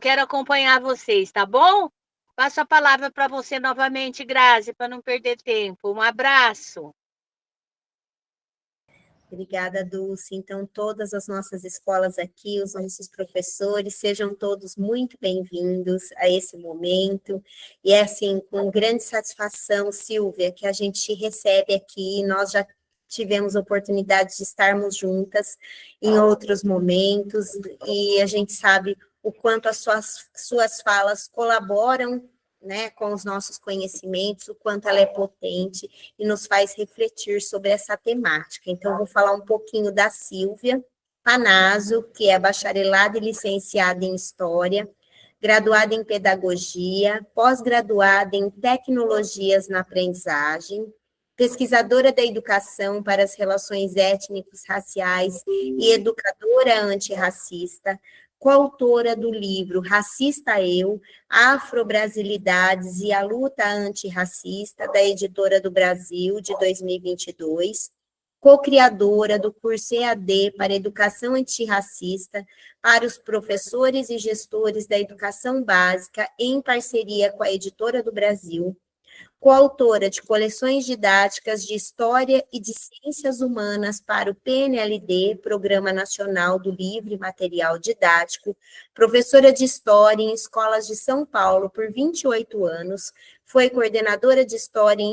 Quero acompanhar vocês, tá bom? Passo a palavra para você novamente, Grazi, para não perder tempo. Um abraço. Obrigada, Dulce. Então, todas as nossas escolas aqui, os nossos professores, sejam todos muito bem-vindos a esse momento. E é assim, com grande satisfação, Silvia, que a gente recebe aqui. Nós já tivemos oportunidade de estarmos juntas em outros momentos, e a gente sabe o quanto as suas falas colaboram, né, com os nossos conhecimentos, o quanto ela é potente e nos faz refletir sobre essa temática. Então, eu vou falar um pouquinho da Silvia Panazzo, que é bacharelada e licenciada em História, graduada em Pedagogia, pós-graduada em Tecnologias na Aprendizagem, pesquisadora da educação para as relações étnicos, raciais e educadora antirracista, coautora do livro Racista Eu, Afro-Brasilidades e a Luta Antirracista, da Editora do Brasil, de 2022, co-criadora do curso EAD para Educação Antirracista para os professores e gestores da educação básica, em parceria com a Editora do Brasil, coautora de coleções didáticas de História e de Ciências Humanas para o PNLD, Programa Nacional do Livre Material Didático, professora de História em escolas de São Paulo por 28 anos, foi coordenadora de História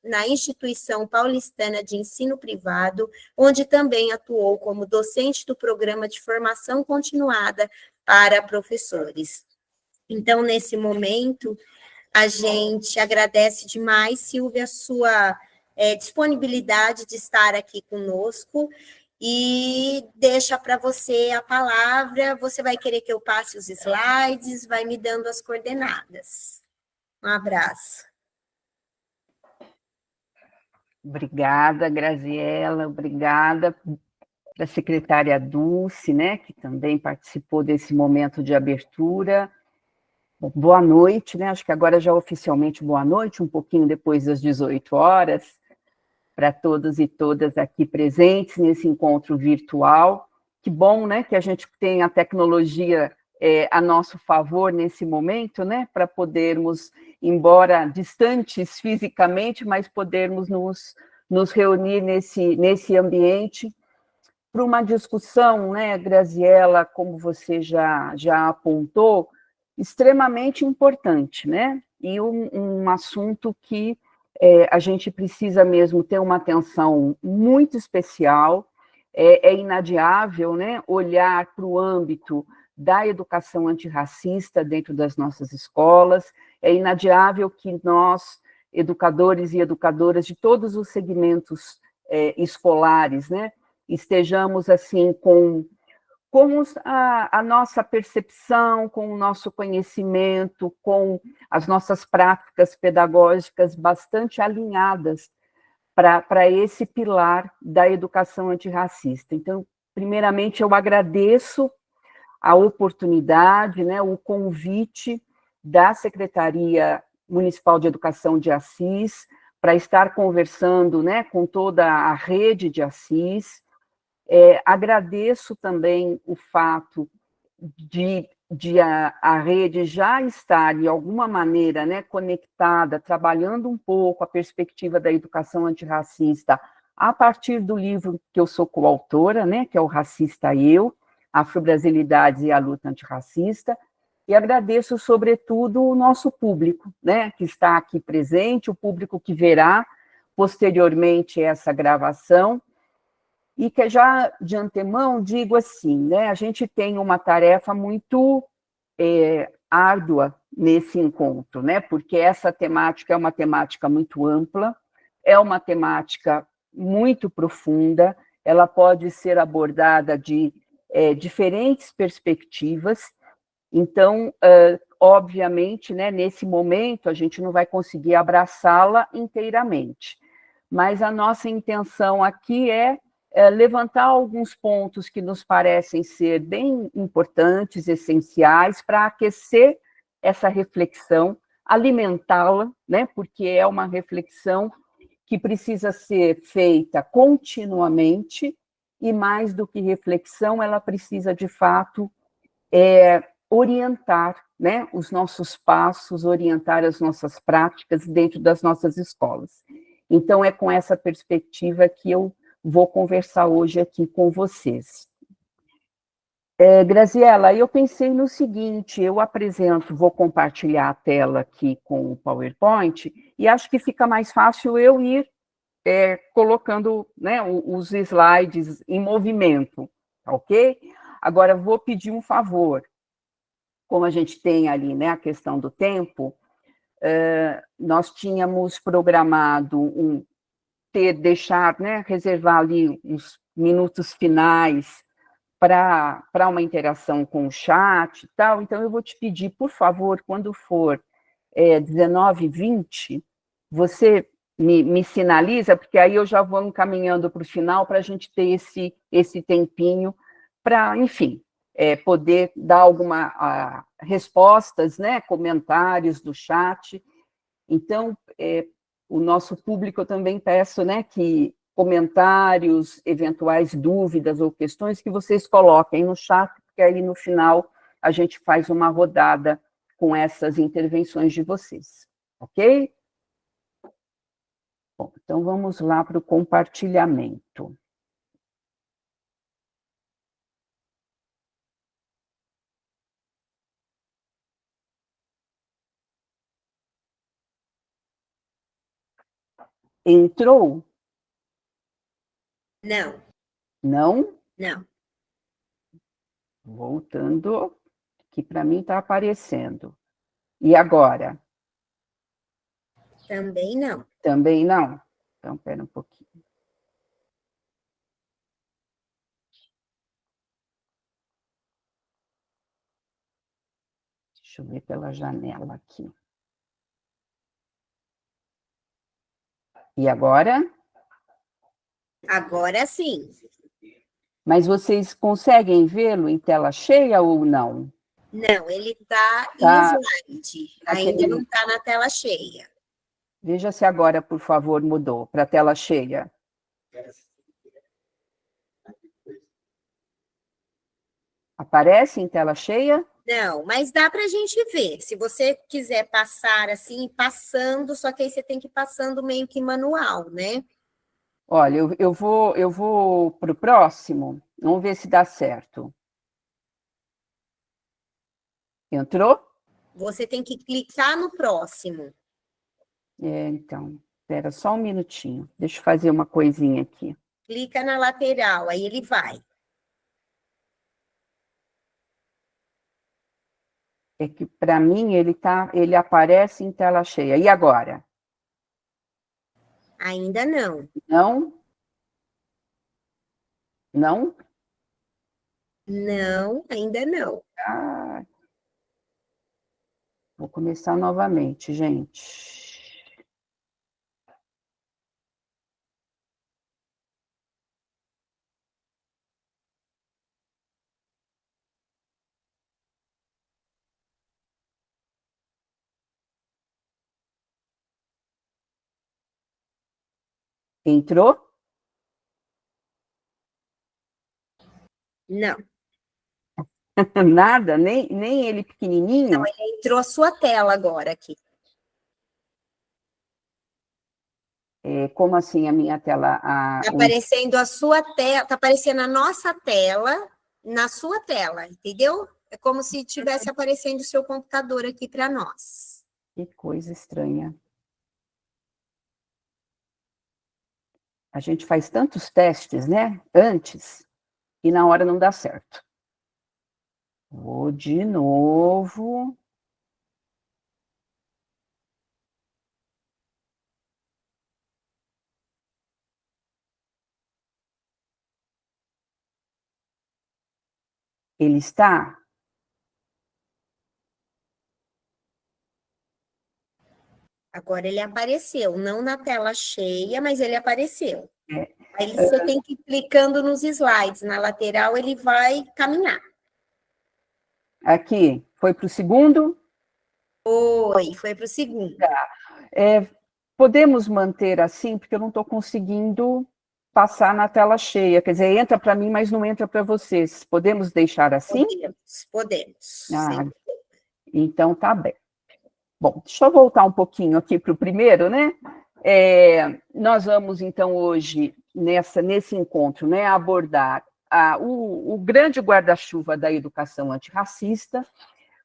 na Instituição Paulistana de Ensino Privado, onde também atuou como docente do Programa de Formação Continuada para Professores. Então, nesse momento, a gente agradece demais, Silvia, a sua disponibilidade de estar aqui conosco e deixa para você a palavra. Você vai querer que eu passe os slides, vai me dando as coordenadas. Um abraço. Obrigada, Graziela, obrigada da secretária Dulce, né, que também participou desse momento de abertura. Boa noite, né? Acho que agora já oficialmente boa noite, um pouquinho depois das 18 horas, para todos e todas aqui presentes nesse encontro virtual. Que bom, né, que a gente tem a tecnologia a nosso favor nesse momento, né, para podermos, embora distantes fisicamente, mas podermos nos reunir nesse ambiente para uma discussão, né, Graziela, como você já apontou, extremamente importante, né? E um assunto que a gente precisa mesmo ter uma atenção muito especial, é inadiável, né? Olhar para o âmbito da educação antirracista dentro das nossas escolas, é inadiável que nós, educadores e educadoras de todos os segmentos escolares, né, estejamos assim com a nossa percepção, com o nosso conhecimento, com as nossas práticas pedagógicas bastante alinhadas para esse pilar da educação antirracista. Então, primeiramente, eu agradeço a oportunidade, né, o convite da Secretaria Municipal de Educação de Assis para estar conversando, né, com toda a rede de Assis. Agradeço também o fato de a rede já estar, de alguma maneira, né, conectada, trabalhando um pouco a perspectiva da educação antirracista, a partir do livro que eu sou coautora, né, que é o Racista Eu, Afro-Brasilidades e a Luta Antirracista, e agradeço, sobretudo, o nosso público, né, que está aqui presente, o público que verá posteriormente essa gravação, e que já de antemão digo assim, né, a gente tem uma tarefa muito árdua nesse encontro, né, porque essa temática é uma temática muito ampla, é uma temática muito profunda, ela pode ser abordada de diferentes perspectivas, então, obviamente, né, nesse momento, a gente não vai conseguir abraçá-la inteiramente, mas a nossa intenção aqui é levantar alguns pontos que nos parecem ser bem importantes, essenciais, para aquecer essa reflexão, alimentá-la, né, porque é uma reflexão que precisa ser feita continuamente, e mais do que reflexão, ela precisa, de fato, orientar, né, os nossos passos, orientar as nossas práticas dentro das nossas escolas. Então, é com essa perspectiva que eu vou conversar hoje aqui com vocês. Graziela, eu pensei no seguinte, eu apresento, vou compartilhar a tela aqui com o PowerPoint, e acho que fica mais fácil eu ir colocando, né, os slides em movimento, ok? Agora, vou pedir um favor, como a gente tem ali, né, a questão do tempo, nós tínhamos programado deixar, né, reservar ali uns minutos finais para uma interação com o chat e tal, então eu vou te pedir, por favor, quando for 19h20, você me sinaliza, porque aí eu já vou encaminhando para o final para a gente ter esse tempinho para, enfim, poder dar algumas respostas, né, comentários do chat. Então, o nosso público eu também peço, né, que comentários, eventuais dúvidas ou questões que vocês coloquem no chat, porque aí no final a gente faz uma rodada com essas intervenções de vocês, ok? Bom, então vamos lá para o compartilhamento. Entrou? Não. Não? Não. Voltando, que para mim está aparecendo. E agora? Também não. Também não? Então, espera um pouquinho. Deixa eu ver pela janela aqui. E agora? Agora sim. Mas vocês conseguem vê-lo em tela cheia ou não? Não, ele está Tá. em slide. Ainda não está na tela cheia. Veja se agora, por favor, mudou para a tela cheia. Aparece em tela cheia? Não, mas dá para a gente ver. Se você quiser passar assim, passando, só que aí você tem que ir passando meio que manual, né? Olha, eu vou para o próximo. Vamos ver se dá certo. Entrou? Você tem que clicar no próximo. Então, espera só um minutinho. Deixa eu fazer uma coisinha aqui. Clica na lateral, aí ele vai. É que, para mim, ele aparece em tela cheia. E agora? Ainda não. Não? Não? Não, ainda não. Ah, vou começar novamente, gente. Entrou? Não. Nada? Nem ele pequenininho? Não, ele entrou a sua tela agora aqui. Como assim a minha tela? Está aparecendo a sua tela, está aparecendo a nossa tela na sua tela, entendeu? É como se estivesse aparecendo o seu computador aqui para nós. Que coisa estranha. A gente faz tantos testes, né? Antes, e na hora não dá certo. Vou de novo. Ele está? Agora ele apareceu, não na tela cheia, mas ele apareceu. Aí você tem que ir clicando nos slides, na lateral ele vai caminhar. Aqui, foi para o segundo? Foi para o segundo. Podemos manter assim, porque eu não estou conseguindo passar na tela cheia, quer dizer, entra para mim, mas não entra para vocês. Podemos deixar assim? Podemos. Ah, então tá bem. Bom, deixa eu voltar um pouquinho aqui para o primeiro, né? Nós vamos, então, hoje, nesse encontro, né, abordar o grande guarda-chuva da educação antirracista,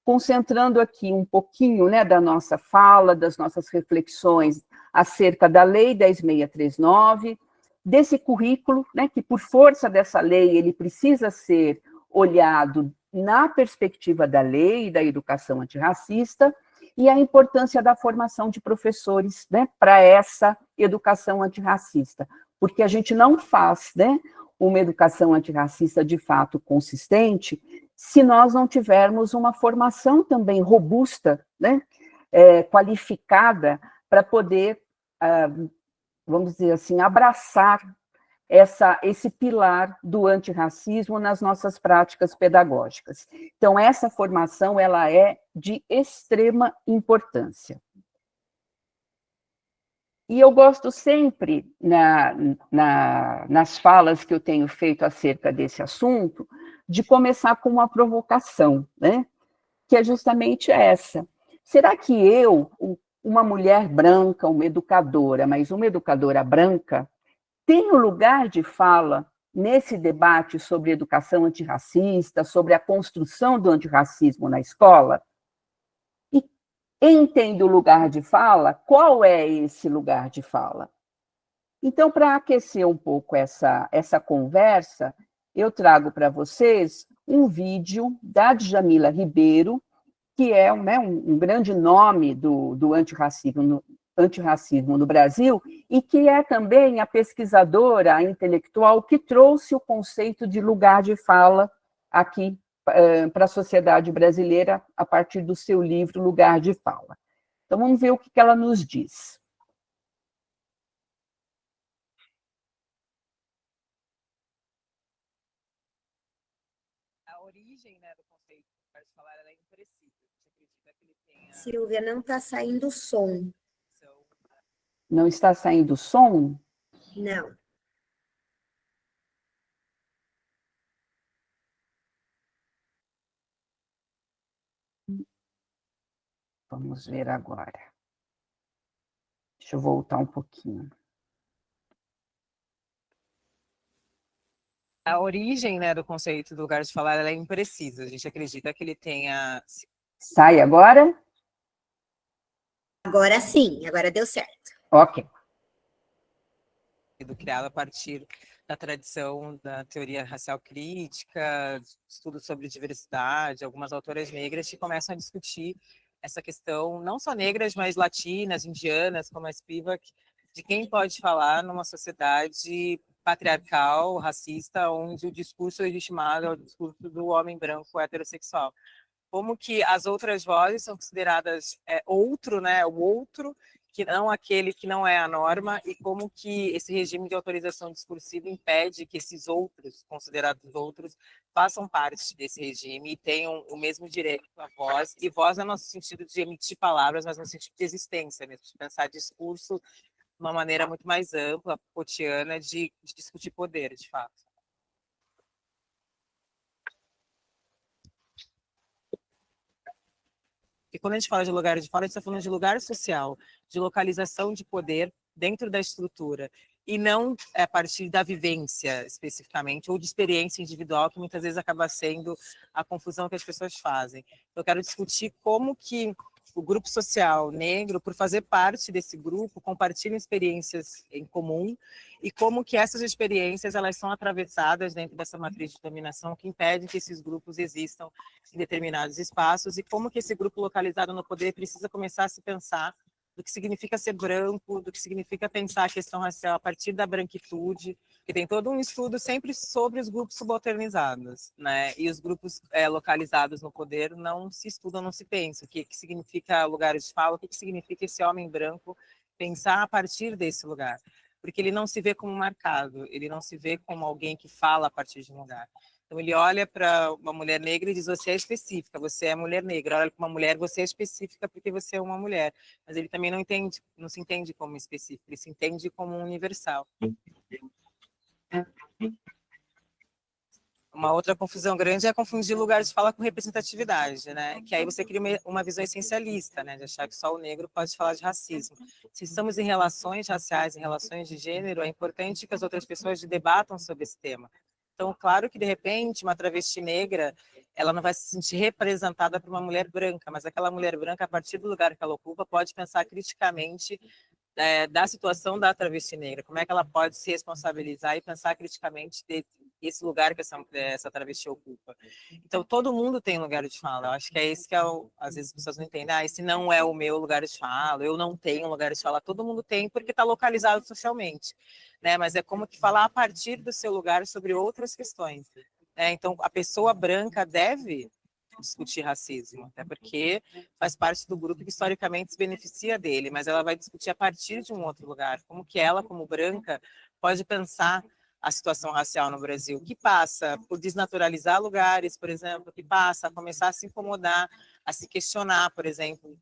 concentrando aqui um pouquinho, né, da nossa fala, das nossas reflexões acerca da Lei 10.639, desse currículo, né, que por força dessa lei ele precisa ser olhado na perspectiva da lei e da educação antirracista, e a importância da formação de professores, né, para essa educação antirracista, porque a gente não faz, né, uma educação antirracista de fato consistente se nós não tivermos uma formação também robusta, né, qualificada, para poder, vamos dizer assim, abraçar esse pilar do antirracismo nas nossas práticas pedagógicas. Então, essa formação ela é de extrema importância. E eu gosto sempre, nas falas que eu tenho feito acerca desse assunto, de começar com uma provocação, né? Que é justamente essa. Será que eu, uma mulher branca, uma educadora, mas uma educadora branca, tenho lugar de fala nesse debate sobre educação antirracista, sobre a construção do antirracismo na escola? E em tendo lugar de fala, qual é esse lugar de fala? Então, para aquecer um pouco essa conversa, eu trago para vocês um vídeo da Djamila Ribeiro, que é, né, um grande nome do antirracismo no Brasil, e que é também a pesquisadora, a intelectual, que trouxe o conceito de lugar de fala aqui para a sociedade brasileira, a partir do seu livro Lugar de Fala. Então, vamos ver o que ela nos diz. A origem, né, do conceito de lugar de falar é imprecisa. Você acredita que ele tenha... Silvia, não está saindo som. Não está saindo som? Não. Vamos ver agora. Deixa eu voltar um pouquinho. A origem, né, do conceito do lugar de falar ela é imprecisa. A gente acredita que ele tenha... Sai agora? Agora sim, agora deu certo. Ok. Criado a partir da tradição da teoria racial crítica, estudos sobre diversidade, algumas autoras negras que começam a discutir essa questão, não só negras, mas latinas, indianas, como a Spivak, de quem pode falar numa sociedade patriarcal, racista, onde o discurso legitimado é o discurso do homem branco heterossexual. Como que as outras vozes são consideradas outro, né, o outro, que não aquele que não é a norma, e como que esse regime de autorização discursiva impede que esses outros, considerados outros, façam parte desse regime e tenham o mesmo direito à voz, e voz não no sentido de emitir palavras, mas no sentido de existência mesmo, de pensar discurso de uma maneira muito mais ampla, Foucaultiana, de discutir poder, de fato. E quando a gente fala de lugar de fala, a gente está falando de lugar social, de localização de poder dentro da estrutura, e não a partir da vivência, especificamente, ou de experiência individual, que muitas vezes acaba sendo a confusão que as pessoas fazem. Eu quero discutir como que o grupo social negro, por fazer parte desse grupo, compartilha experiências em comum, e como que essas experiências elas são atravessadas dentro dessa matriz de dominação que impede que esses grupos existam em determinados espaços, e como que esse grupo localizado no poder precisa começar a se pensar do que significa ser branco, do que significa pensar a questão racial a partir da branquitude, que tem todo um estudo sempre sobre os grupos subalternizados, né? E os grupos localizados no poder não se estudam, não se pensa. O que significa lugar de fala, o que significa esse homem branco pensar a partir desse lugar. Porque ele não se vê como marcado, ele não se vê como alguém que fala a partir de um lugar. Então, ele olha para uma mulher negra e diz, você é específica, você é mulher negra. Olha para uma mulher, você é específica porque você é uma mulher. Mas ele também não se entende como específico, ele se entende como universal. Uma outra confusão grande é confundir lugar de fala com representatividade, né? Que aí você cria uma visão essencialista, né? De achar que só o negro pode falar de racismo. Se estamos em relações raciais, em relações de gênero, é importante que as outras pessoas debatam sobre esse tema. Então, claro que, de repente, uma travesti negra, ela não vai se sentir representada por uma mulher branca, mas aquela mulher branca, a partir do lugar que ela ocupa, pode pensar criticamente da situação da travesti negra, como é que ela pode se responsabilizar e pensar criticamente desse lugar que essa travesti ocupa. Então, todo mundo tem lugar de fala. Eu acho que é esse que às vezes as pessoas não entendem. Esse não é o meu lugar de fala, eu não tenho lugar de fala. Todo mundo tem porque está localizado socialmente, né? Mas é como que falar a partir do seu lugar sobre outras questões, né? Então, a pessoa branca deve discutir racismo, até porque faz parte do grupo que historicamente se beneficia dele, mas ela vai discutir a partir de um outro lugar, como que ela, como branca, pode pensar a situação racial no Brasil, que passa por desnaturalizar lugares, por exemplo, que passa a começar a se incomodar, a se questionar, por exemplo,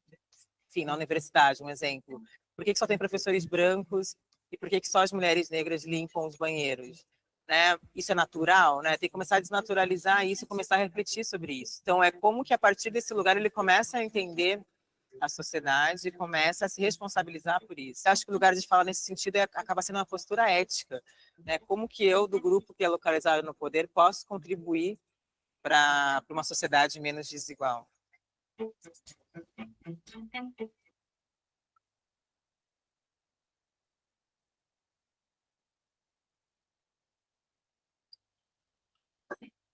enfim, na universidade, um exemplo, por que só tem professores brancos e por que só as mulheres negras limpam os banheiros? Né? Isso é natural, né? Tem que começar a desnaturalizar isso e começar a refletir sobre isso. Então, é como que a partir desse lugar ele começa a entender a sociedade e começa a se responsabilizar por isso. Eu acho que o lugar de fala nesse sentido acaba sendo uma postura ética, né? Como que eu, do grupo que é localizado no poder, posso contribuir para uma sociedade menos desigual?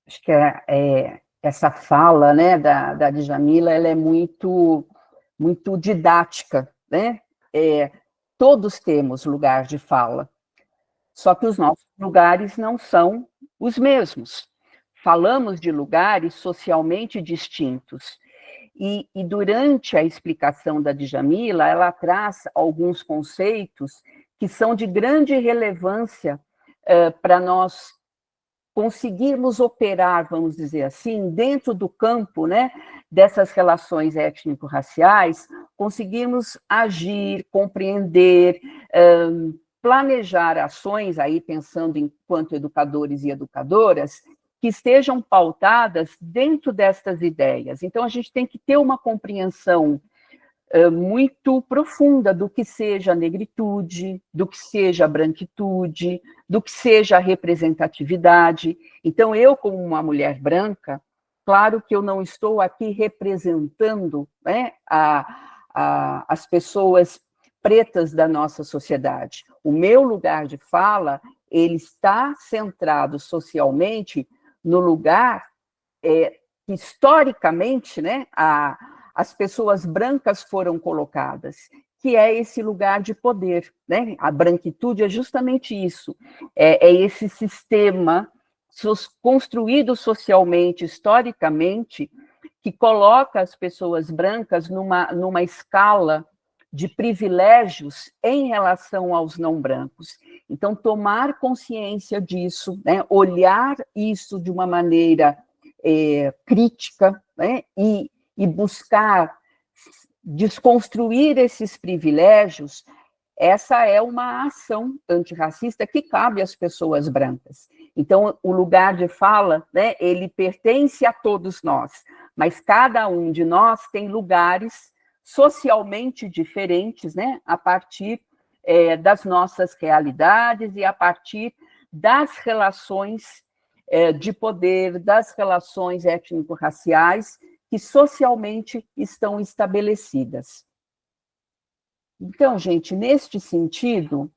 Acho que essa fala, né, da Djamila, ela é muito didática, né? Todos temos lugar de fala, só que os nossos lugares não são os mesmos. Falamos de lugares socialmente distintos. E durante a explicação da Djamila, ela traz alguns conceitos que são de grande relevância para nós conseguirmos operar, vamos dizer assim, dentro do campo, né, dessas relações étnico-raciais, conseguirmos agir, compreender, planejar ações, aí pensando enquanto educadores e educadoras, que estejam pautadas dentro destas ideias. Então, a gente tem que ter uma compreensão muito profunda do que seja negritude, do que seja branquitude, do que seja representatividade. Então, eu, como uma mulher branca, claro que eu não estou aqui representando, né, as pessoas pretas da nossa sociedade. O meu lugar de fala, ele está centrado socialmente no lugar que, historicamente, né, as pessoas brancas foram colocadas, que é esse lugar de poder, né? A branquitude é justamente isso, é esse sistema construído socialmente, historicamente, que coloca as pessoas brancas numa escala de privilégios em relação aos não brancos. Então, tomar consciência disso, né? Olhar isso de uma maneira crítica, né? E buscar desconstruir esses privilégios, essa é uma ação antirracista que cabe às pessoas brancas. Então, o lugar de fala, né, ele pertence a todos nós, mas cada um de nós tem lugares socialmente diferentes, né, a partir das nossas realidades e a partir das relações de poder, das relações étnico-raciais, que socialmente estão estabelecidas. Então, gente, neste sentido,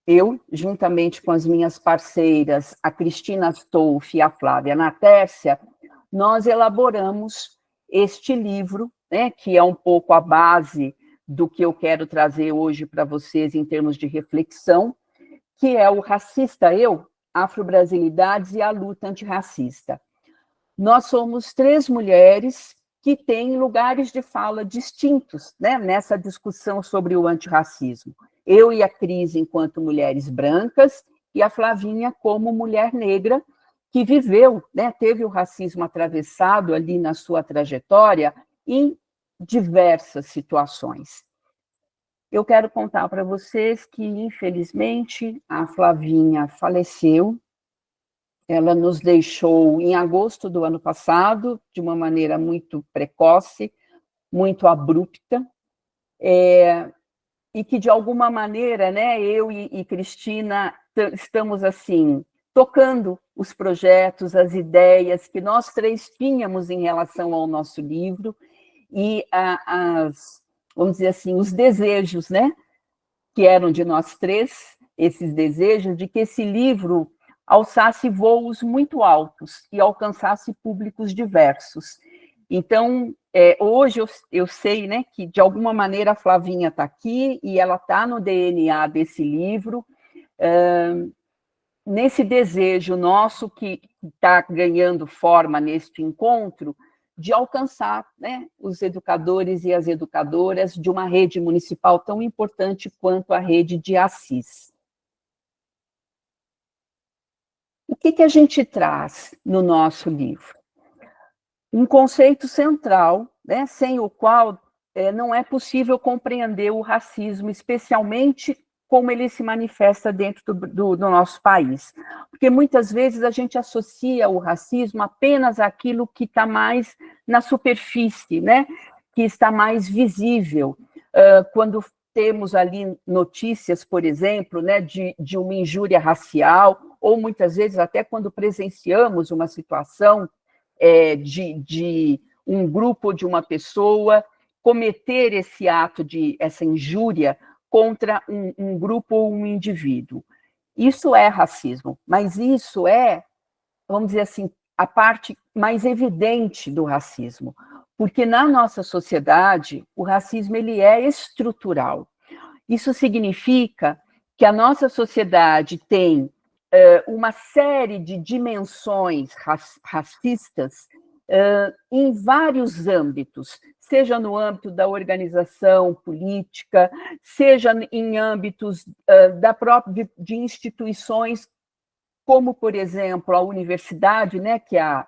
eu, juntamente com as minhas parceiras, a Cristina Astolfi e a Flávia Natércia, nós elaboramos este livro, né, que é um pouco a base do que eu quero trazer hoje para vocês em termos de reflexão, que é o Racista Eu, Afro-Brasilidades e a Luta Antirracista. Nós somos 3 mulheres que têm lugares de fala distintos, né, nessa discussão sobre o antirracismo. Eu e a Cris, enquanto mulheres brancas, e a Flavinha como mulher negra, que viveu, né, teve o racismo atravessado ali na sua trajetória em diversas situações. eu quero contar para vocês que, infelizmente, a Flavinha faleceu. Ela nos deixou em agosto do ano passado, de uma maneira muito precoce, muito abrupta, e que, de alguma maneira, né, eu e Cristina estamos, assim, tocando os projetos, as ideias que nós três tínhamos em relação ao nosso livro, e vamos dizer assim, os desejos, né, que eram de nós três, esses desejos de que esse livro alçasse voos muito altos e alcançasse públicos diversos. Então, hoje eu sei, né, que de alguma maneira a Flavinha está aqui e ela está no DNA desse livro, nesse desejo nosso que está ganhando forma neste encontro, de alcançar, né, os educadores e as educadoras de uma rede municipal tão importante quanto a rede de Assis. O que a gente traz no nosso livro? Um conceito central, né, sem o qual não é possível compreender o racismo, especialmente como ele se manifesta dentro do nosso país. Porque muitas vezes a gente associa o racismo apenas àquilo que está mais na superfície, né? Que está mais visível. Quando temos ali notícias, por exemplo, né, de uma injúria racial, ou muitas vezes até quando presenciamos uma situação de um grupo, de uma pessoa, cometer esse ato essa injúria contra um grupo ou um indivíduo. Isso é racismo, mas isso vamos dizer assim, a parte mais evidente do racismo, porque na nossa sociedade o racismo ele é estrutural. Isso significa que a nossa sociedade tem uma série de dimensões racistas em vários âmbitos, seja no âmbito da organização política, seja em âmbitos de instituições, como, por exemplo, a universidade, né, que a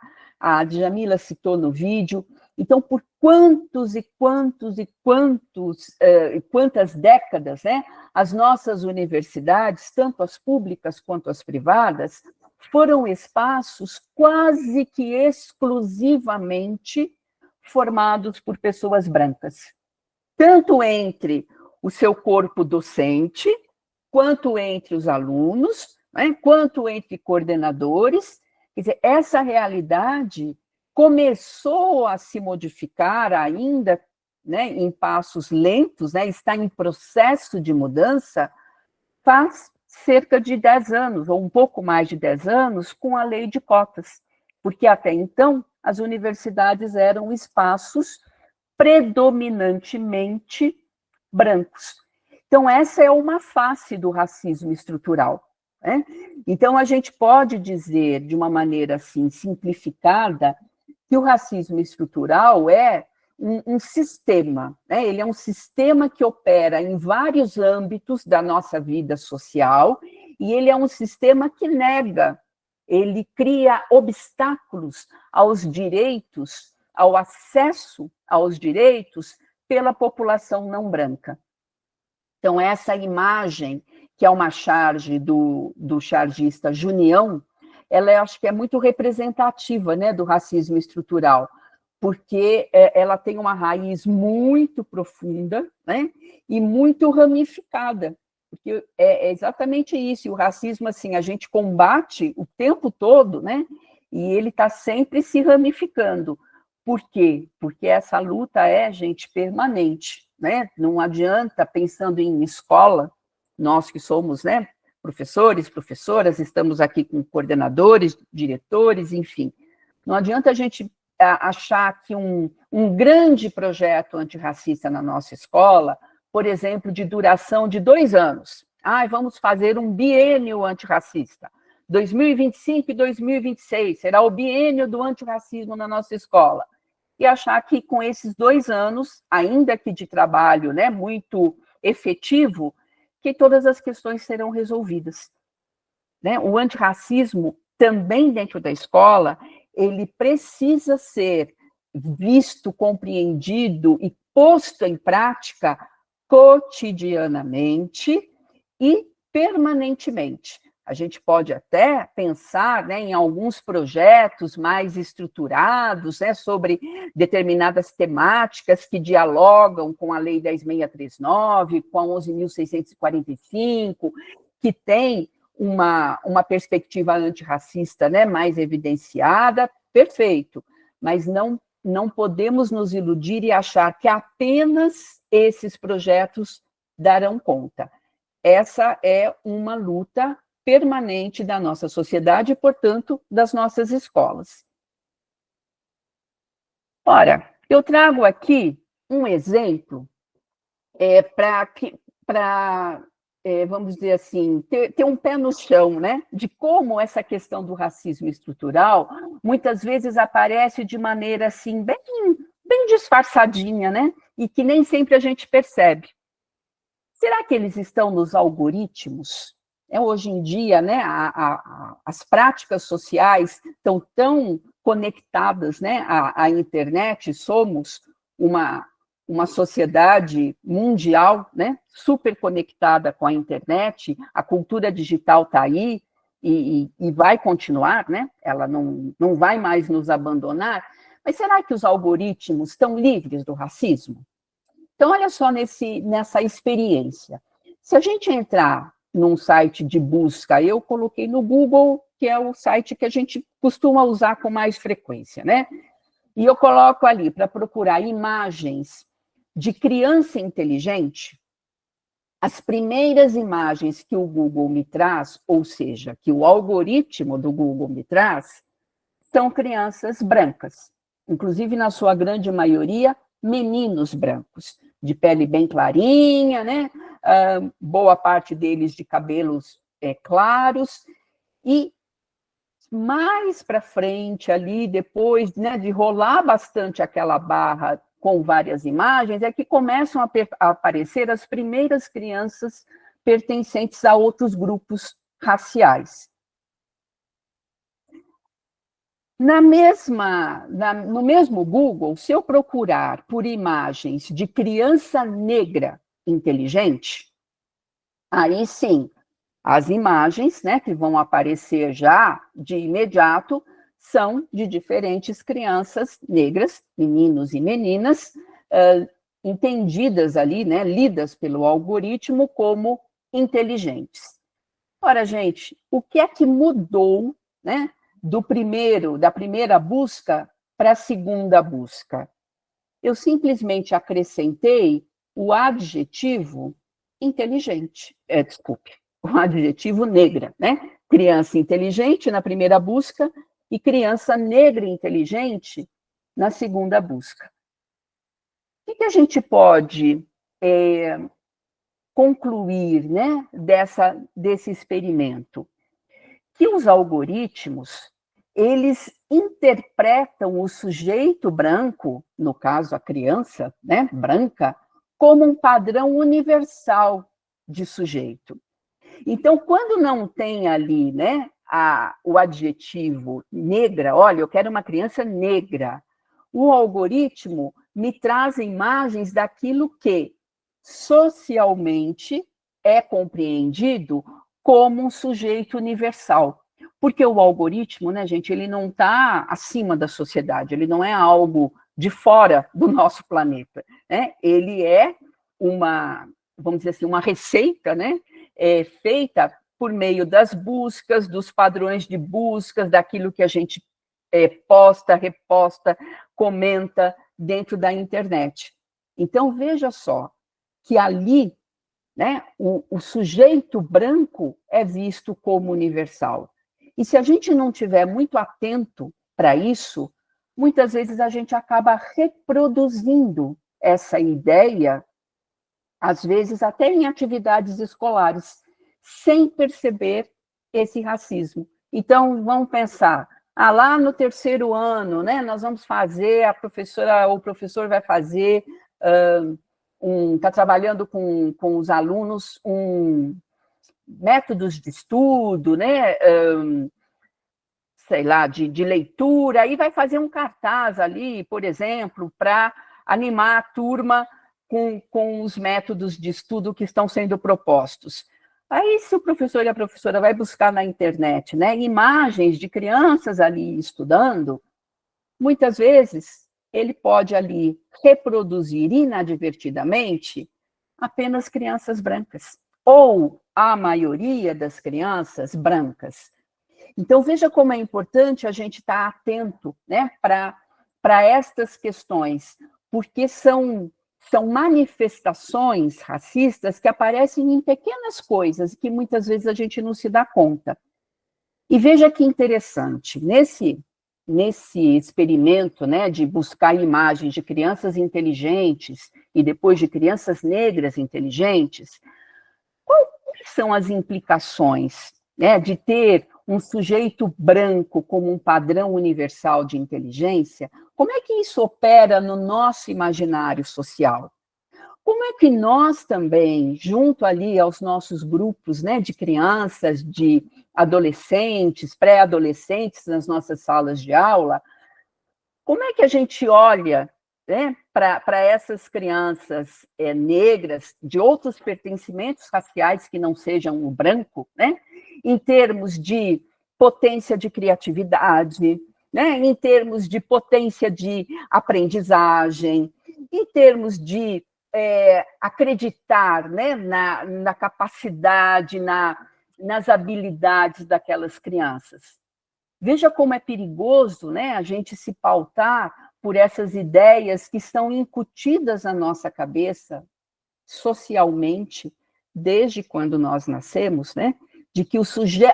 Djamila citou no vídeo. Então, por quantas décadas, né, as nossas universidades, tanto as públicas quanto as privadas, foram espaços quase que exclusivamente formados por pessoas brancas, tanto entre o seu corpo docente, quanto entre os alunos, né, quanto entre coordenadores. Quer dizer, essa realidade começou a se modificar ainda, né, em passos lentos, né, está em processo de mudança, faz cerca de 10 anos, ou um pouco mais de 10 anos, com a lei de cotas, porque até então as universidades eram espaços predominantemente brancos. Então, essa é uma face do racismo estrutural, né? Então, a gente pode dizer, de uma maneira assim simplificada, que o racismo estrutural é um sistema, né? Ele é um sistema que opera em vários âmbitos da nossa vida social, e ele é um sistema que nega, ele cria obstáculos aos direitos, ao acesso aos direitos pela população não branca. Então, essa imagem, que é uma charge do chargista Junião, ela acho que é muito representativa, né, do racismo estrutural, porque ela tem uma raiz muito profunda, né, e muito ramificada, porque é exatamente isso, e o racismo, assim, a gente combate o tempo todo, né, e ele está sempre se ramificando. Por quê? Porque essa luta gente, permanente, né, não adianta, pensando em escola, nós que somos, né, professores, professoras, estamos aqui com coordenadores, diretores, enfim, não adianta a gente achar que um grande projeto antirracista na nossa escola, por exemplo, de duração de 2 anos, vamos fazer um biênio antirracista, 2025 e 2026, será o biênio do antirracismo na nossa escola, e achar que com esses 2 anos, ainda que de trabalho, né, muito efetivo, que todas as questões serão resolvidas, né? O antirracismo, também dentro da escola, ele precisa ser visto, compreendido e posto em prática cotidianamente e permanentemente. A gente pode até pensar, né, em alguns projetos mais estruturados, né, sobre determinadas temáticas que dialogam com a Lei 10.639, com a 11.645, que tem uma perspectiva antirracista, né, mais evidenciada, perfeito, mas não podemos nos iludir e achar que apenas esses projetos darão conta. Essa é uma luta permanente da nossa sociedade e, portanto, das nossas escolas. Ora, eu trago aqui um exemplo para, vamos dizer assim, ter um pé no chão, né, de como essa questão do racismo estrutural muitas vezes aparece de maneira assim, bem disfarçadinha, né, e que nem sempre a gente percebe. Será que eles estão nos algoritmos? Hoje em dia, né, as práticas sociais estão tão conectadas, né, à internet, somos uma sociedade mundial, né, super conectada com a internet, a cultura digital está aí e vai continuar, né, ela não vai mais nos abandonar, mas será que os algoritmos estão livres do racismo? Então, olha só nessa experiência. Se a gente entrar num site de busca, eu coloquei no Google, que é o site que a gente costuma usar com mais frequência, né? E eu coloco ali para procurar imagens de criança inteligente, as primeiras imagens que o Google me traz, ou seja, que o algoritmo do Google me traz, são crianças brancas, inclusive, na sua grande maioria, meninos brancos, de pele bem clarinha, né? Boa parte deles de cabelos claros, e mais para frente ali, depois, né, de rolar bastante aquela barra com várias imagens, é que começam a aparecer as primeiras crianças pertencentes a outros grupos raciais. No mesmo Google, se eu procurar por imagens de criança negra inteligente, aí sim, as imagens, né, que vão aparecer já de imediato são de diferentes crianças negras, meninos e meninas, entendidas ali, né, lidas pelo algoritmo como inteligentes. Ora, gente, o que é que mudou, né, da primeira busca para a segunda busca? Eu simplesmente acrescentei o adjetivo inteligente, o adjetivo negra, né? Criança inteligente na primeira busca e criança negra inteligente na segunda busca. O que a gente pode concluir, né, desse experimento? Que os algoritmos, eles interpretam o sujeito branco, no caso a criança, né, branca, como um padrão universal de sujeito. Então, quando não tem ali, né, o adjetivo negra, olha, eu quero uma criança negra, o algoritmo me traz imagens daquilo que socialmente é compreendido como um sujeito universal. Porque o algoritmo, né, gente, ele não está acima da sociedade, ele não é algo de fora do nosso planeta, né? Ele é vamos dizer assim, uma receita, né, feita por meio das buscas, dos padrões de buscas, daquilo que a gente posta, reposta, comenta dentro da internet. Então, veja só, que ali, né, o sujeito branco é visto como universal. E se a gente não estiver muito atento para isso, muitas vezes a gente acaba reproduzindo essa ideia, às vezes até em atividades escolares, sem perceber esse racismo. Então, vamos pensar, lá no terceiro ano, né, nós vamos fazer, a professora ou o professor vai fazer, está trabalhando com os alunos métodos de estudo, né, sei lá, de leitura, e vai fazer um cartaz ali, por exemplo, para animar a turma com os métodos de estudo que estão sendo propostos. Aí, se o professor e a professora vai buscar na internet, né, imagens de crianças ali estudando, muitas vezes ele pode ali reproduzir inadvertidamente apenas crianças brancas, ou a maioria das crianças brancas. Então, veja como é importante a gente estar atento, né, para estas questões, porque são manifestações racistas que aparecem em pequenas coisas, que muitas vezes a gente não se dá conta. E veja que interessante, nesse experimento, né, de buscar imagens de crianças inteligentes e depois de crianças negras inteligentes, quais são as implicações, né, de ter um sujeito branco como um padrão universal de inteligência? Como é que isso opera no nosso imaginário social? Como é que nós também, junto ali aos nossos grupos, né, de crianças, de adolescentes, pré-adolescentes nas nossas salas de aula, como é que a gente olha, né, para essas crianças negras, de outros pertencimentos raciais que não sejam o branco, né, em termos de potência de criatividade, né, em termos de potência de aprendizagem, em termos de acreditar, né, na capacidade, nas habilidades daquelas crianças. Veja como é perigoso, né, a gente se pautar por essas ideias que são incutidas na nossa cabeça socialmente, desde quando nós nascemos, né, de que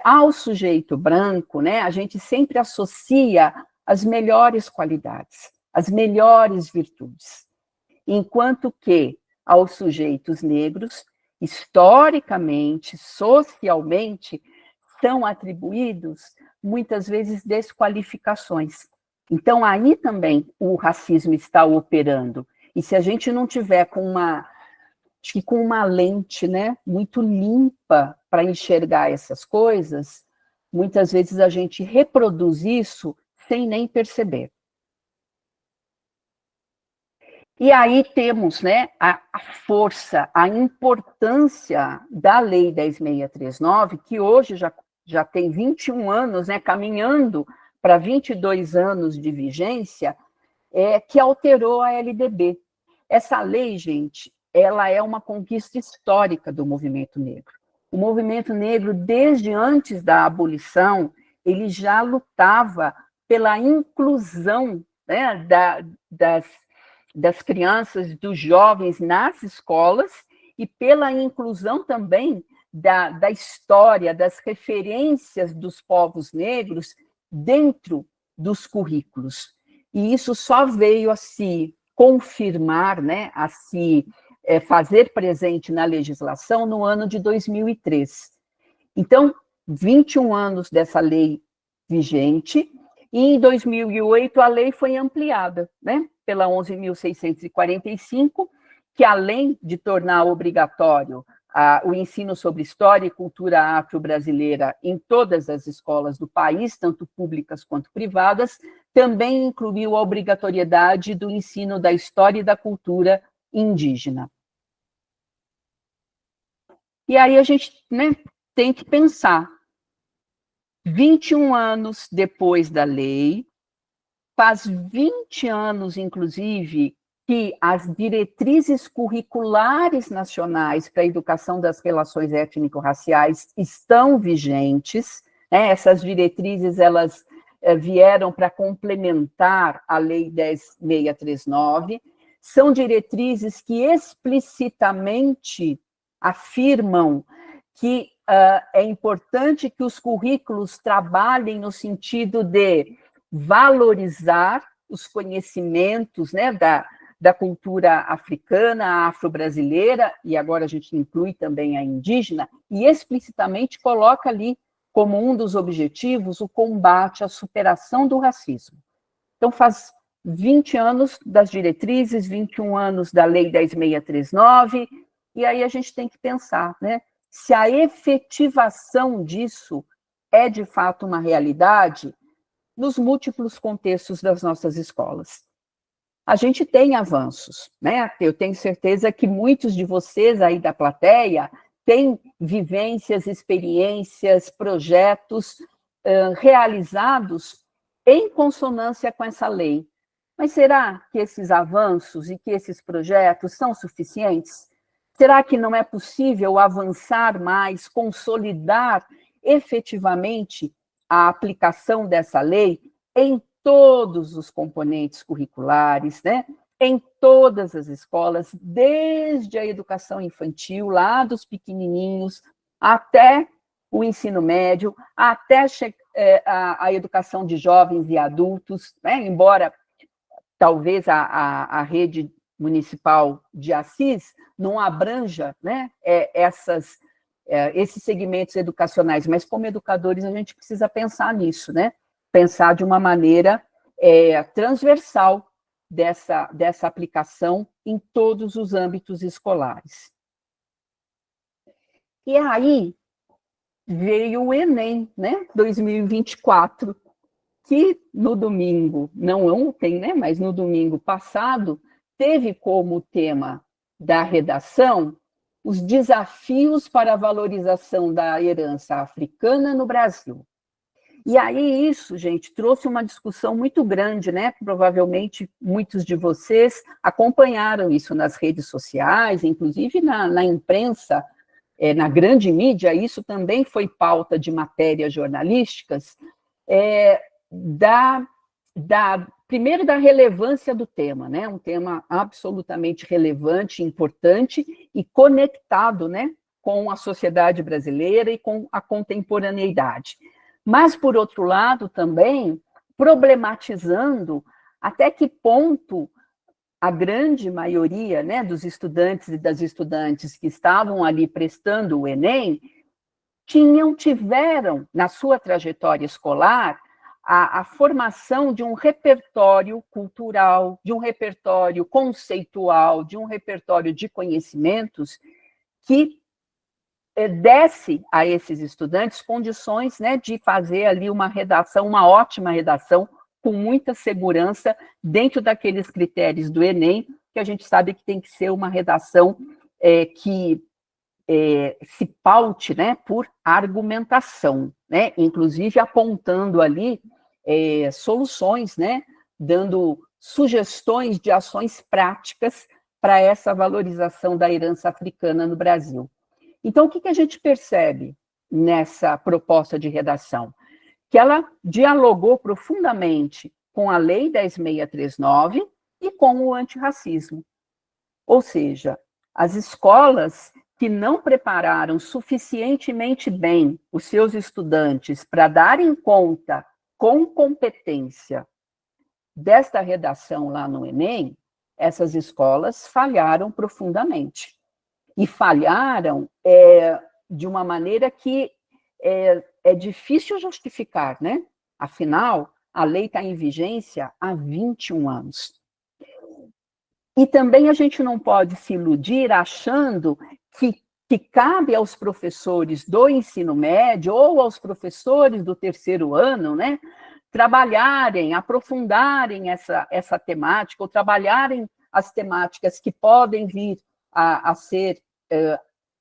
ao sujeito branco, né, a gente sempre associa as melhores qualidades, as melhores virtudes, enquanto que aos sujeitos negros, historicamente, socialmente, são atribuídos, muitas vezes, desqualificações. Então, aí também o racismo está operando. E se a gente não tiver com uma lente, né, muito limpa para enxergar essas coisas, muitas vezes a gente reproduz isso sem nem perceber. E aí temos, né, a força, a importância da Lei 10.639, que hoje já tem 21 anos, né, caminhando para 22 anos de vigência, que alterou a LDB. Essa lei, gente, ela é uma conquista histórica do movimento negro. O movimento negro, desde antes da abolição, ele já lutava pela inclusão, né, das crianças, dos jovens nas escolas e pela inclusão também da história, das referências dos povos negros dentro dos currículos. E isso só veio a se confirmar, né, a se fazer presente na legislação no ano de 2003. Então, 21 anos dessa lei vigente, e em 2008 a lei foi ampliada, né, pela 11.645, que além de tornar obrigatório o ensino sobre história e cultura afro-brasileira em todas as escolas do país, tanto públicas quanto privadas, também incluiu a obrigatoriedade do ensino da história e da cultura indígena. E aí a gente, né, tem que pensar, 21 anos depois da lei, faz 20 anos, inclusive, que as diretrizes curriculares nacionais para a educação das relações étnico-raciais estão vigentes, né? Essas diretrizes, elas vieram para complementar a Lei 10.639, são diretrizes que explicitamente afirmam que é importante que os currículos trabalhem no sentido de valorizar os conhecimentos, né, da cultura africana, afro-brasileira, e agora a gente inclui também a indígena, e explicitamente coloca ali como um dos objetivos o combate à superação do racismo. Então, faz 20 anos das diretrizes, 21 anos da Lei 10.639, e aí a gente tem que pensar, né, se a efetivação disso é, de fato, uma realidade nos múltiplos contextos das nossas escolas. a gente tem avanços, né? Eu tenho certeza que muitos de vocês aí da plateia têm vivências, experiências, projetos realizados em consonância com essa lei. Mas será que esses avanços e que esses projetos são suficientes? Será que não é possível avançar mais, consolidar efetivamente a aplicação dessa lei em todos os componentes curriculares, né? Em todas as escolas, desde a educação infantil, lá dos pequenininhos, até o ensino médio, até a educação de jovens e adultos, né? Embora talvez a rede municipal de Assis não abranja, né, esses segmentos educacionais, mas como educadores a gente precisa pensar nisso, né? Pensar de uma maneira transversal dessa aplicação em todos os âmbitos escolares. E aí veio o Enem, né, 2024, que no domingo, não ontem, né, mas no domingo passado, teve como tema da redação os desafios para a valorização da herança africana no Brasil. E aí isso, gente, trouxe uma discussão muito grande, né? Provavelmente muitos de vocês acompanharam isso nas redes sociais, inclusive na imprensa, na grande mídia, isso também foi pauta de matérias jornalísticas, primeiro da relevância do tema, né? Um tema absolutamente relevante, importante e conectado, né, com a sociedade brasileira e com a contemporaneidade. Mas, por outro lado, também problematizando até que ponto a grande maioria, né, dos estudantes e das estudantes que estavam ali prestando o Enem tiveram, na sua trajetória escolar, a formação de um repertório cultural, de um repertório conceitual, de um repertório de conhecimentos que desse a esses estudantes condições, né, de fazer ali uma redação, uma ótima redação, com muita segurança, dentro daqueles critérios do Enem, que a gente sabe que tem que ser uma redação que se paute, né, por argumentação, né, inclusive apontando ali soluções, né, dando sugestões de ações práticas para essa valorização da herança africana no Brasil. Então, o que a gente percebe nessa proposta de redação? Que ela dialogou profundamente com a Lei 10.639 e com o antirracismo. Ou seja, as escolas que não prepararam suficientemente bem os seus estudantes para darem conta com competência desta redação lá no Enem, essas escolas falharam profundamente. E falharam de uma maneira que é difícil justificar, né? Afinal, a lei está em vigência há 21 anos. E também a gente não pode se iludir achando que cabe aos professores do ensino médio ou aos professores do terceiro ano, né, trabalharem, aprofundarem essa temática, ou trabalharem as temáticas que podem vir a ser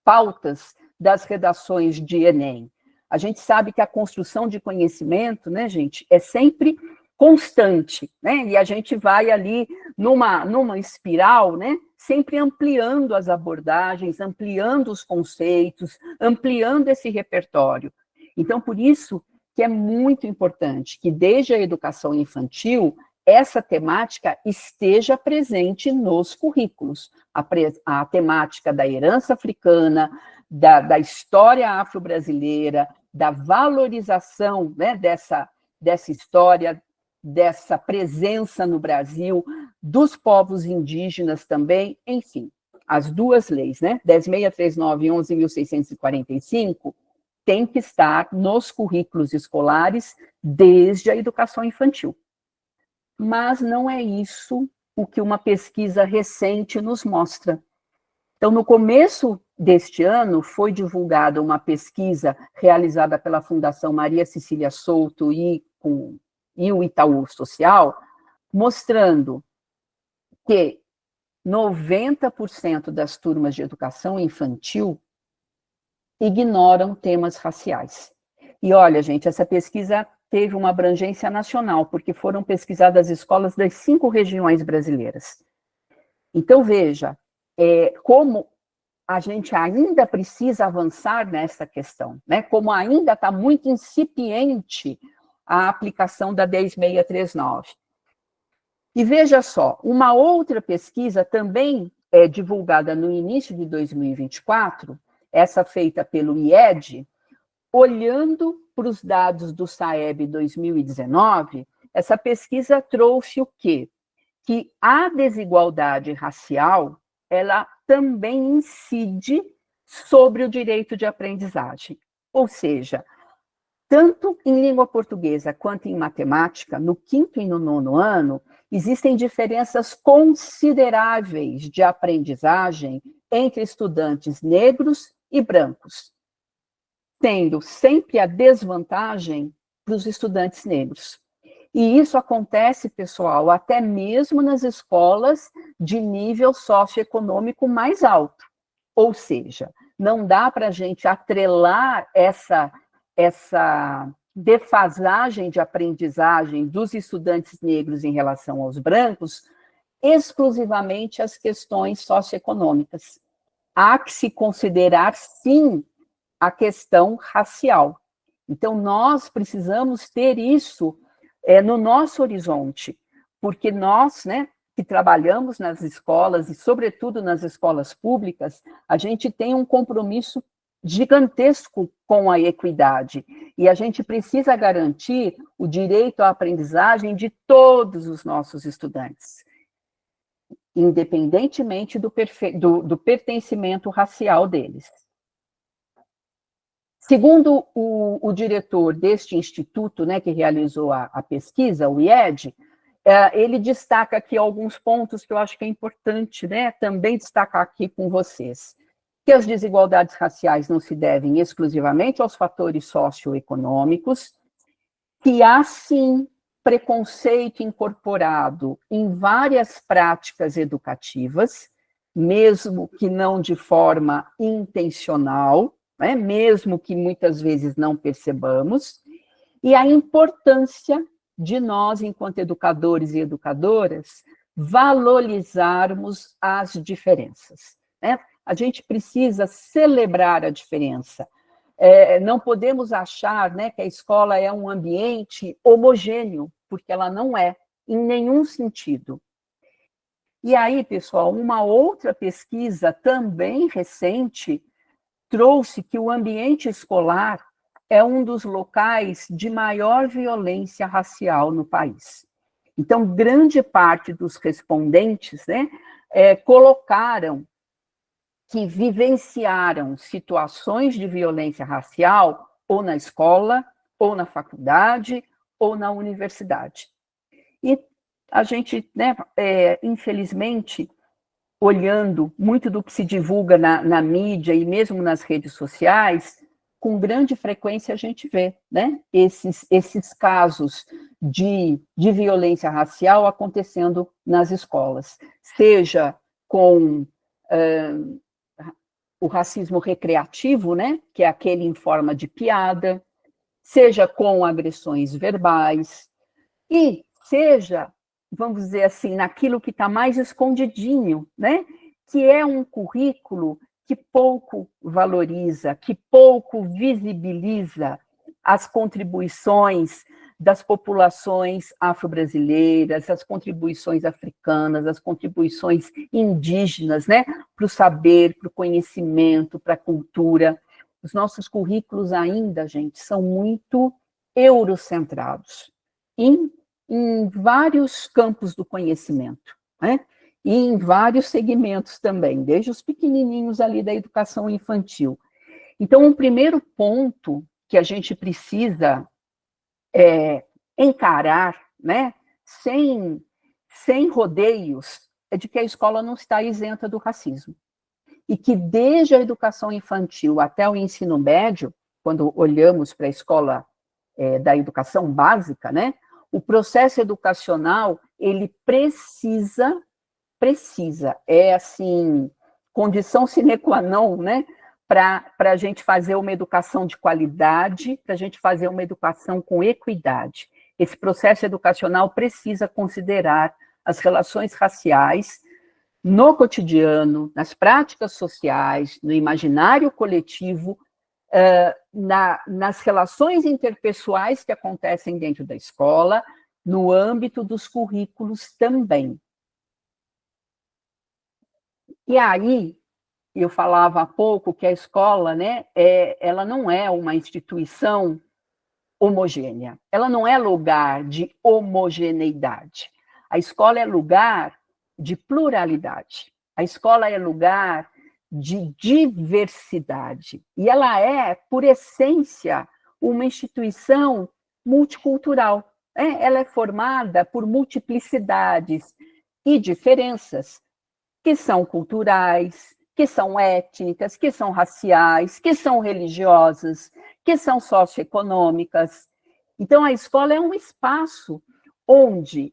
pautas das redações de Enem. A gente sabe que a construção de conhecimento, né, gente, é sempre constante, né? E a gente vai ali numa espiral, né? Sempre ampliando as abordagens, ampliando os conceitos, ampliando esse repertório. Então, por isso que é muito importante que, desde a educação infantil, essa temática esteja presente nos currículos. A temática da herança africana, da história afro-brasileira, da valorização, né, dessa história, dessa presença no Brasil, dos povos indígenas também, enfim, as duas leis, né, 10.639 e 11.645, tem que estar nos currículos escolares desde a educação infantil. Mas não é isso o que uma pesquisa recente nos mostra. Então, no começo deste ano, foi divulgada uma pesquisa realizada pela Fundação Maria Cecília Souto e o Itaú Social, mostrando que 90% das turmas de educação infantil ignoram temas raciais. E olha, gente, essa pesquisa teve uma abrangência nacional, porque foram pesquisadas escolas das 5 regiões brasileiras. Então, veja, como a gente ainda precisa avançar nessa questão, né? Como ainda está muito incipiente a aplicação da 10.639. E veja só, uma outra pesquisa também divulgada no início de 2024, essa feita pelo IED, olhando para os dados do SAEB 2019, essa pesquisa trouxe o quê? Que a desigualdade racial, ela também incide sobre o direito de aprendizagem. Ou seja, tanto em língua portuguesa quanto em matemática, no 5º e no 9º ano, existem diferenças consideráveis de aprendizagem entre estudantes negros e brancos, tendo sempre a desvantagem para os estudantes negros. E isso acontece, pessoal, até mesmo nas escolas de nível socioeconômico mais alto. Ou seja, não dá para a gente atrelar essa defasagem de aprendizagem dos estudantes negros em relação aos brancos exclusivamente às questões socioeconômicas. Há que se considerar, sim, a questão racial. Então, nós precisamos ter isso no nosso horizonte, porque nós, né, que trabalhamos nas escolas, e sobretudo nas escolas públicas, a gente tem um compromisso gigantesco com a equidade, e a gente precisa garantir o direito à aprendizagem de todos os nossos estudantes, independentemente do pertencimento racial deles. Segundo o diretor deste instituto, né, que realizou a pesquisa, o IED, ele destaca aqui alguns pontos que eu acho que é importante, né, também destacar aqui com vocês. Que as desigualdades raciais não se devem exclusivamente aos fatores socioeconômicos, que há, sim, preconceito incorporado em várias práticas educativas, mesmo que não de forma intencional, né, mesmo que muitas vezes não percebamos, e a importância de nós, enquanto educadores e educadoras, valorizarmos as diferenças, né? A gente precisa celebrar a diferença. Não podemos achar, né, que a escola é um ambiente homogêneo, porque ela não é, em nenhum sentido. E aí, pessoal, uma outra pesquisa também recente trouxe que o ambiente escolar é um dos locais de maior violência racial no país. Então, grande parte dos respondentes, né, colocaram que vivenciaram situações de violência racial ou na escola, ou na faculdade, ou na universidade. E a gente, né, infelizmente, olhando muito do que se divulga na mídia e mesmo nas redes sociais, com grande frequência a gente vê, né, esses casos de violência racial acontecendo nas escolas, seja com o racismo recreativo, né, que é aquele em forma de piada, seja com agressões verbais, e seja, vamos dizer assim, naquilo que está mais escondidinho, né, que é um currículo que pouco valoriza, que pouco visibiliza as contribuições das populações afro-brasileiras, as contribuições africanas, as contribuições indígenas, né, para o saber, para o conhecimento, para a cultura. Os nossos currículos ainda, gente, são muito eurocentrados, em vários campos do conhecimento, né, e em vários segmentos também, desde os pequenininhos ali da educação infantil. Então, um primeiro ponto que a gente precisa encarar, né, sem rodeios, é de que a escola não está isenta do racismo. E que desde a educação infantil até o ensino médio, quando olhamos para a escola da educação básica, né, o processo educacional, ele precisa precisa, é assim, condição sine qua non, né, para a gente fazer uma educação de qualidade, para a gente fazer uma educação com equidade. Esse processo educacional precisa considerar as relações raciais no cotidiano, nas práticas sociais, no imaginário coletivo, nas relações interpessoais que acontecem dentro da escola, no âmbito dos currículos também. E aí, eu falava há pouco que a escola, né, ela não é uma instituição homogênea, ela não é lugar de homogeneidade. A escola é lugar de pluralidade, a escola é lugar de diversidade, e ela é, por essência, uma instituição multicultural. Ela é formada por multiplicidades e diferenças que são culturais, que são étnicas, que são raciais, que são religiosas, que são socioeconômicas. Então, a escola é um espaço onde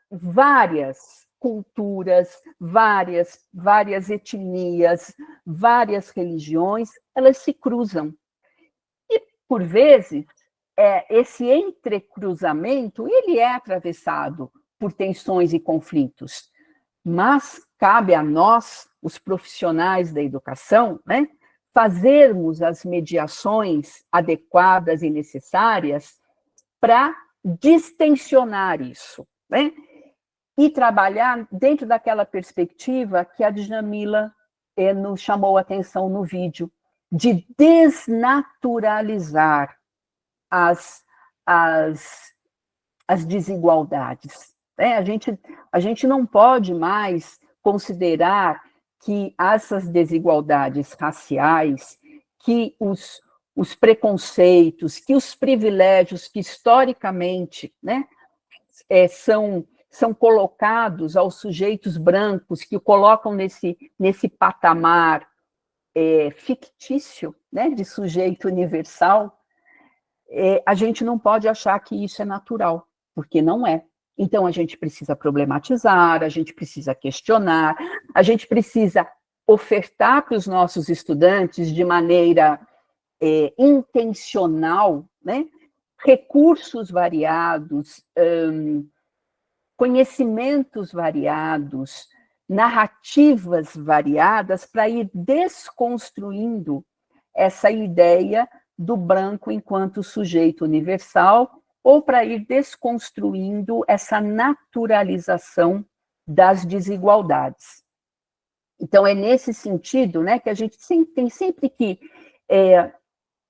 várias culturas, várias etnias, várias religiões, elas se cruzam. E, por vezes, esse entrecruzamento, ele é atravessado por tensões e conflitos, mas cabe a nós, os profissionais da educação, né, fazermos as mediações adequadas e necessárias para distensionar isso, né, e trabalhar dentro daquela perspectiva que a Djamila nos chamou a atenção no vídeo, de desnaturalizar as desigualdades. A gente não pode mais considerar que essas desigualdades raciais, que os preconceitos, que os privilégios que historicamente, né, são colocados aos sujeitos brancos, que o colocam nesse patamar fictício, né, de sujeito universal, a gente não pode achar que isso é natural, porque não é. Então, a gente precisa problematizar, a gente precisa questionar, a gente precisa ofertar para os nossos estudantes de maneira intencional, né, recursos variados, conhecimentos variados, narrativas variadas, para ir desconstruindo essa ideia do branco enquanto sujeito universal, ou para ir desconstruindo essa naturalização das desigualdades. Então, é nesse sentido, né, que a gente tem sempre que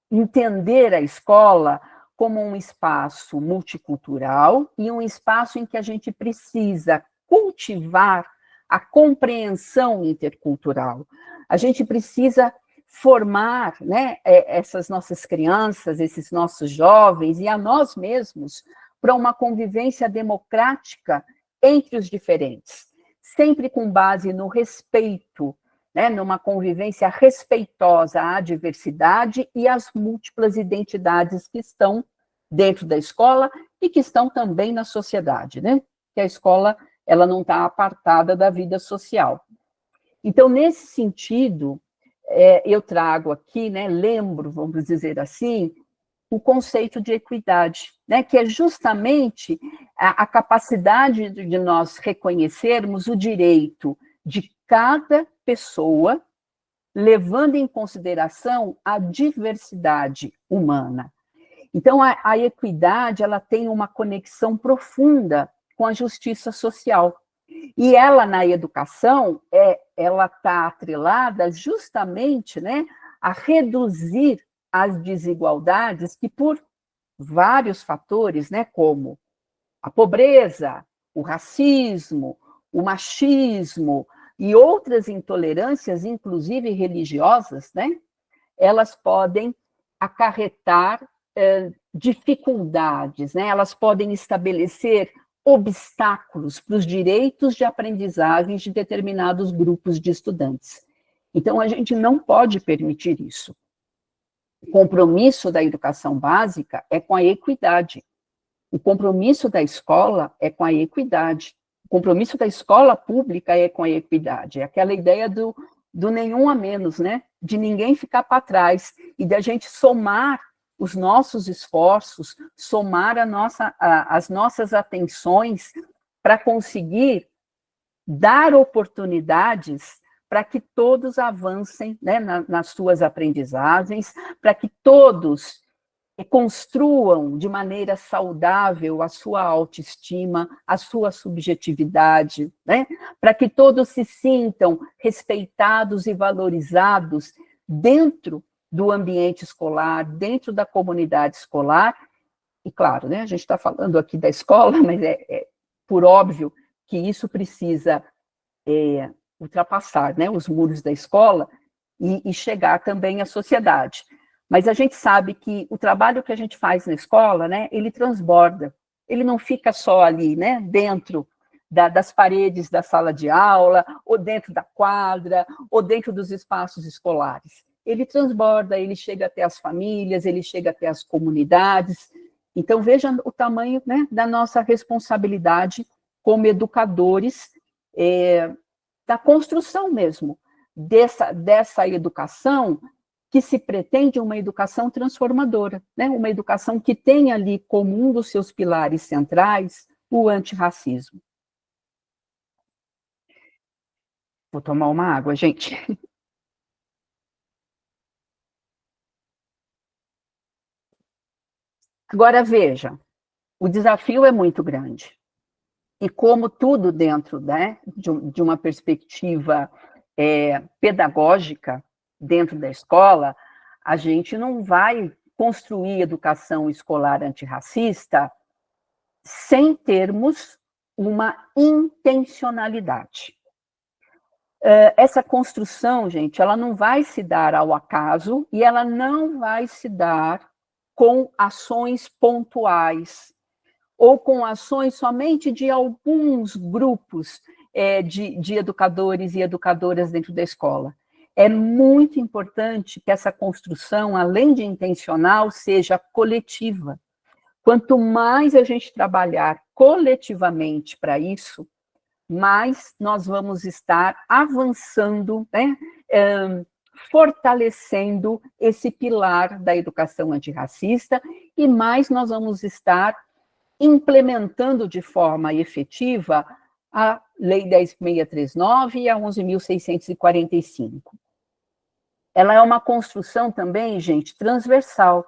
entender a escola como um espaço multicultural e um espaço em que a gente precisa cultivar a compreensão intercultural. A gente precisa formar, né, essas nossas crianças, esses nossos jovens e a nós mesmos para uma convivência democrática entre os diferentes, sempre com base no respeito, né, numa convivência respeitosa à diversidade e às múltiplas identidades que estão dentro da escola e que estão também na sociedade, né? Que a escola, ela não está apartada da vida social. Então, nesse sentido, eu trago aqui, né, lembro, vamos dizer assim, o conceito de equidade, né, que é justamente a capacidade de nós reconhecermos o direito de cada pessoa, levando em consideração a diversidade humana. Então, a equidade, ela tem uma conexão profunda com a justiça social. E ela, na educação, ela está atrelada justamente, né, a reduzir as desigualdades que, por vários fatores, né, como a pobreza, o racismo, o machismo e outras intolerâncias, inclusive religiosas, né, elas podem acarretar dificuldades, né, elas podem estabelecer obstáculos para os direitos de aprendizagem de determinados grupos de estudantes. Então, a gente não pode permitir isso. O compromisso da educação básica é com a equidade. O compromisso da escola é com a equidade. compromisso da escola pública é com a equidade, é aquela ideia do nenhum a menos, né? De ninguém ficar para trás e da gente somar os nossos esforços, somar as nossas atenções para conseguir dar oportunidades para que todos avancem, né, nas suas aprendizagens, para que todos construam de maneira saudável a sua autoestima, a sua subjetividade, né? Para que todos se sintam respeitados e valorizados dentro do ambiente escolar, dentro da comunidade escolar. E claro, né, a gente está falando aqui da escola, mas é por óbvio que isso precisa ultrapassar, né, os muros da escola e chegar também à sociedade. Mas a gente sabe que o trabalho que a gente faz na escola, né, ele transborda, ele não fica só ali, né, dentro das paredes da sala de aula, ou dentro da quadra, ou dentro dos espaços escolares. Ele transborda, ele chega até as famílias, ele chega até as comunidades. Então, veja o tamanho, né, da nossa responsabilidade como educadores, da construção mesmo, dessa educação que se pretende uma educação transformadora, né? Uma educação que tem ali como um dos seus pilares centrais o antirracismo. Vou tomar uma água, gente. Agora, veja, o desafio é muito grande. E como tudo dentro, né, de uma perspectiva pedagógica, dentro da escola, a gente não vai construir educação escolar antirracista sem termos uma intencionalidade. Essa construção, gente, ela não vai se dar ao acaso e ela não vai se dar com ações pontuais ou com ações somente de alguns grupos de educadores e educadoras dentro da escola. É muito importante que essa construção, além de intencional, seja coletiva. Quanto mais a gente trabalhar coletivamente para isso, mais nós vamos estar avançando, né, fortalecendo esse pilar da educação antirracista, e mais nós vamos estar implementando de forma efetiva a Lei 10.639 e a 11.645. Ela é uma construção também, gente, transversal.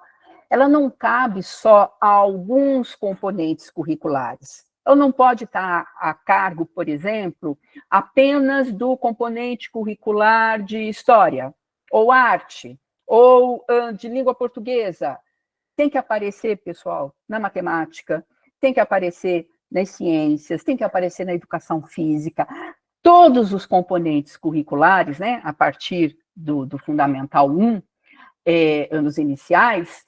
Ela não cabe só a alguns componentes curriculares. Ela não pode estar a cargo, por exemplo, apenas do componente curricular de história, ou arte, ou de língua portuguesa. Tem que aparecer, pessoal, na matemática, tem que aparecer nas ciências, tem que aparecer na educação física. Todos os componentes curriculares, né, a partir do Fundamental 1, anos iniciais,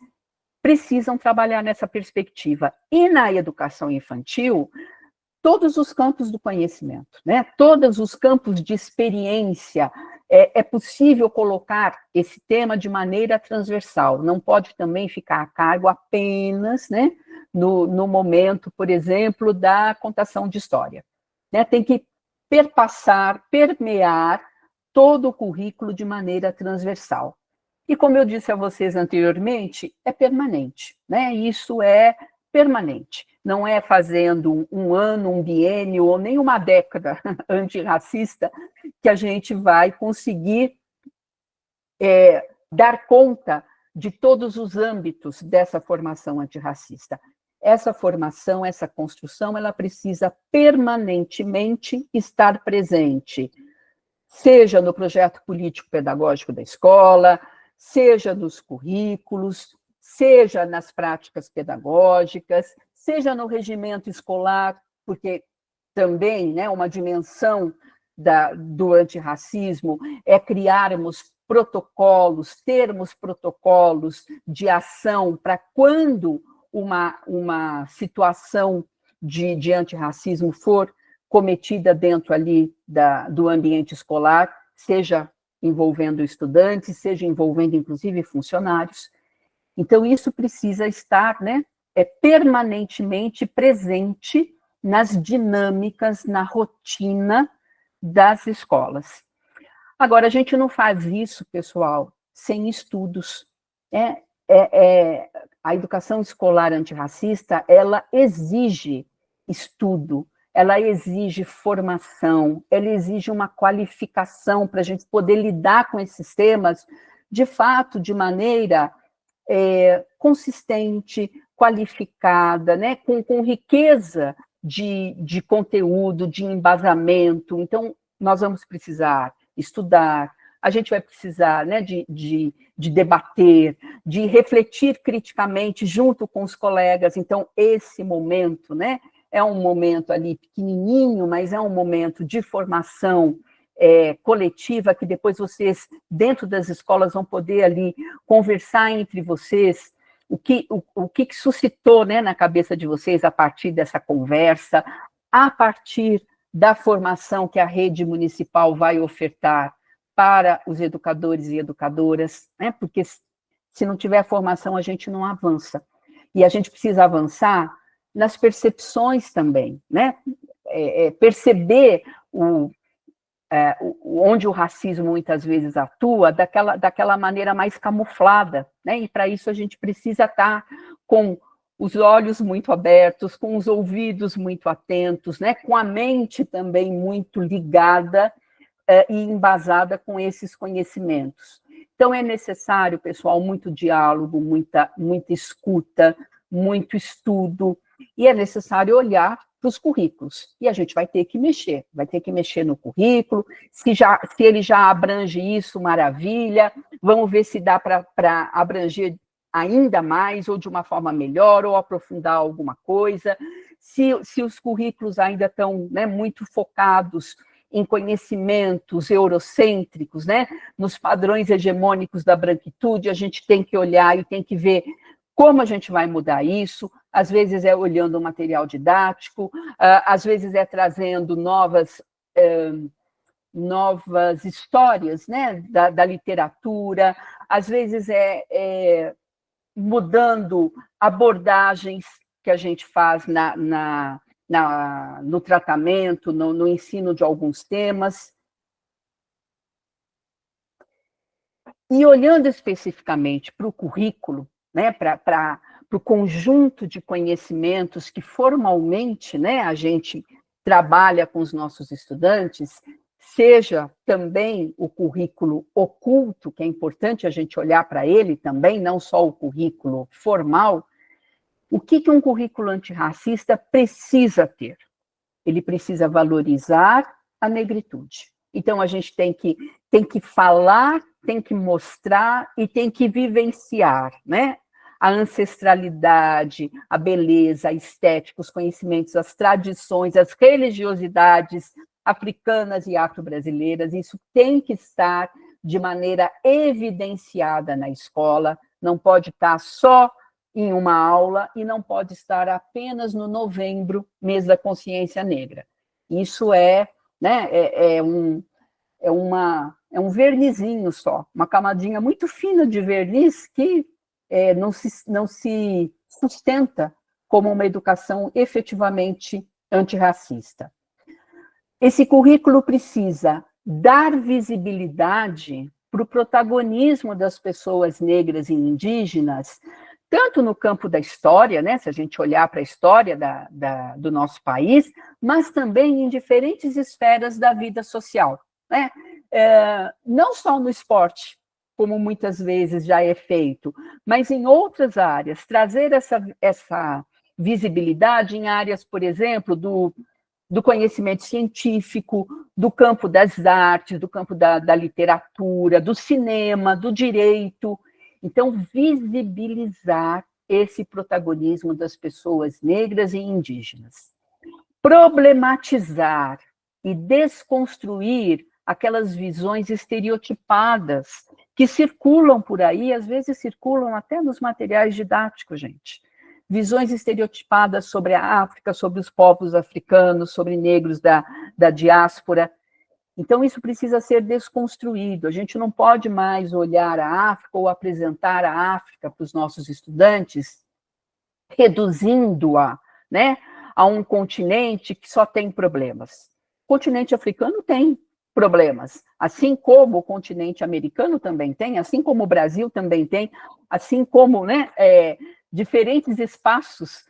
precisam trabalhar nessa perspectiva. E na educação infantil, todos os campos do conhecimento, né, todos os campos de experiência, é possível colocar esse tema de maneira transversal, não pode também ficar a cargo apenas, né, no momento, por exemplo, da contação de história. Né, tem que permear todo o currículo de maneira transversal. E como eu disse a vocês anteriormente, é permanente, né? Isso é permanente. Não é fazendo um ano, um biênio ou nem uma década antirracista que a gente vai conseguir dar conta de todos os âmbitos dessa formação antirracista. Essa formação, essa construção, ela precisa permanentemente estar presente, seja no projeto político-pedagógico da escola, seja nos currículos, seja nas práticas pedagógicas, seja no regimento escolar, porque também, né, uma dimensão do antirracismo é criarmos protocolos, termos protocolos de ação para quando uma situação de antirracismo for cometida dentro ali do ambiente escolar, seja envolvendo estudantes, seja envolvendo, inclusive, funcionários. Então, isso precisa estar, né, permanentemente presente nas dinâmicas, na rotina das escolas. Agora, a gente não faz isso, pessoal, sem estudos. A educação escolar antirracista, ela exige estudo, ela exige formação, ela exige uma qualificação para a gente poder lidar com esses temas, de fato, de maneira consistente, qualificada, né, com riqueza de conteúdo, de embasamento. Então, nós vamos precisar estudar, a gente vai precisar, né, de debater, de refletir criticamente junto com os colegas. Então, esse momento, né, é um momento ali pequenininho, mas é um momento de formação coletiva, que depois vocês, dentro das escolas, vão poder ali conversar entre vocês, o que suscitou, né, na cabeça de vocês a partir dessa conversa, a partir da formação que a rede municipal vai ofertar para os educadores e educadoras, né, porque se não tiver formação, a gente não avança. E a gente precisa avançar nas percepções também, né, perceber onde o racismo muitas vezes atua daquela maneira mais camuflada, né? E para isso a gente precisa estar com os olhos muito abertos, com os ouvidos muito atentos, né? Com a mente também muito ligada e embasada com esses conhecimentos. Então é necessário, pessoal, muito diálogo, muita escuta, muito estudo, e é necessário olhar para os currículos, e a gente vai ter que mexer no currículo, se ele já abrange isso, maravilha, vamos ver se dá para abranger ainda mais, ou de uma forma melhor, ou aprofundar alguma coisa, se os currículos ainda estão, né, muito focados em conhecimentos eurocêntricos, né, nos padrões hegemônicos da branquitude, a gente tem que olhar e tem que ver como a gente vai mudar isso. Às vezes é olhando o material didático, às vezes é trazendo novas histórias, né, da literatura, às vezes é mudando abordagens que a gente faz no tratamento, no ensino de alguns temas. E olhando especificamente para o currículo, né, para o conjunto de conhecimentos que formalmente, né, a gente trabalha com os nossos estudantes, seja também o currículo oculto, que é importante a gente olhar para ele também, não só o currículo formal. O que um currículo antirracista precisa ter? Ele precisa valorizar a negritude. Então, a gente tem que falar, tem que mostrar e tem que vivenciar, né? A ancestralidade, a beleza, a estética, os conhecimentos, as tradições, as religiosidades africanas e afro-brasileiras. Isso tem que estar de maneira evidenciada na escola, não pode estar só em uma aula e não pode estar apenas no novembro, mês da consciência negra. Isso né, um vernizinho só, uma camadinha muito fina de verniz que não se sustenta como uma educação efetivamente antirracista. Esse currículo precisa dar visibilidade para o protagonismo das pessoas negras e indígenas, tanto no campo da história, né, se a gente olhar para a história do nosso país, mas também em diferentes esferas da vida social, né? Não só no esporte, como muitas vezes já é feito, mas em outras áreas, trazer essa visibilidade em áreas, por exemplo, do conhecimento científico, do campo das artes, do campo da literatura, do cinema, do direito. Então, visibilizar esse protagonismo das pessoas negras e indígenas. Problematizar e desconstruir aquelas visões estereotipadas que circulam por aí, às vezes circulam até nos materiais didáticos, gente. Visões estereotipadas sobre a África, sobre os povos africanos, sobre negros da diáspora. Então, isso precisa ser desconstruído. A gente não pode mais olhar a África ou apresentar a África para os nossos estudantes, reduzindo-a, né, a um continente que só tem problemas. O continente africano tem problemas, assim como o continente americano também tem, assim como o Brasil também tem, assim como, né, diferentes espaços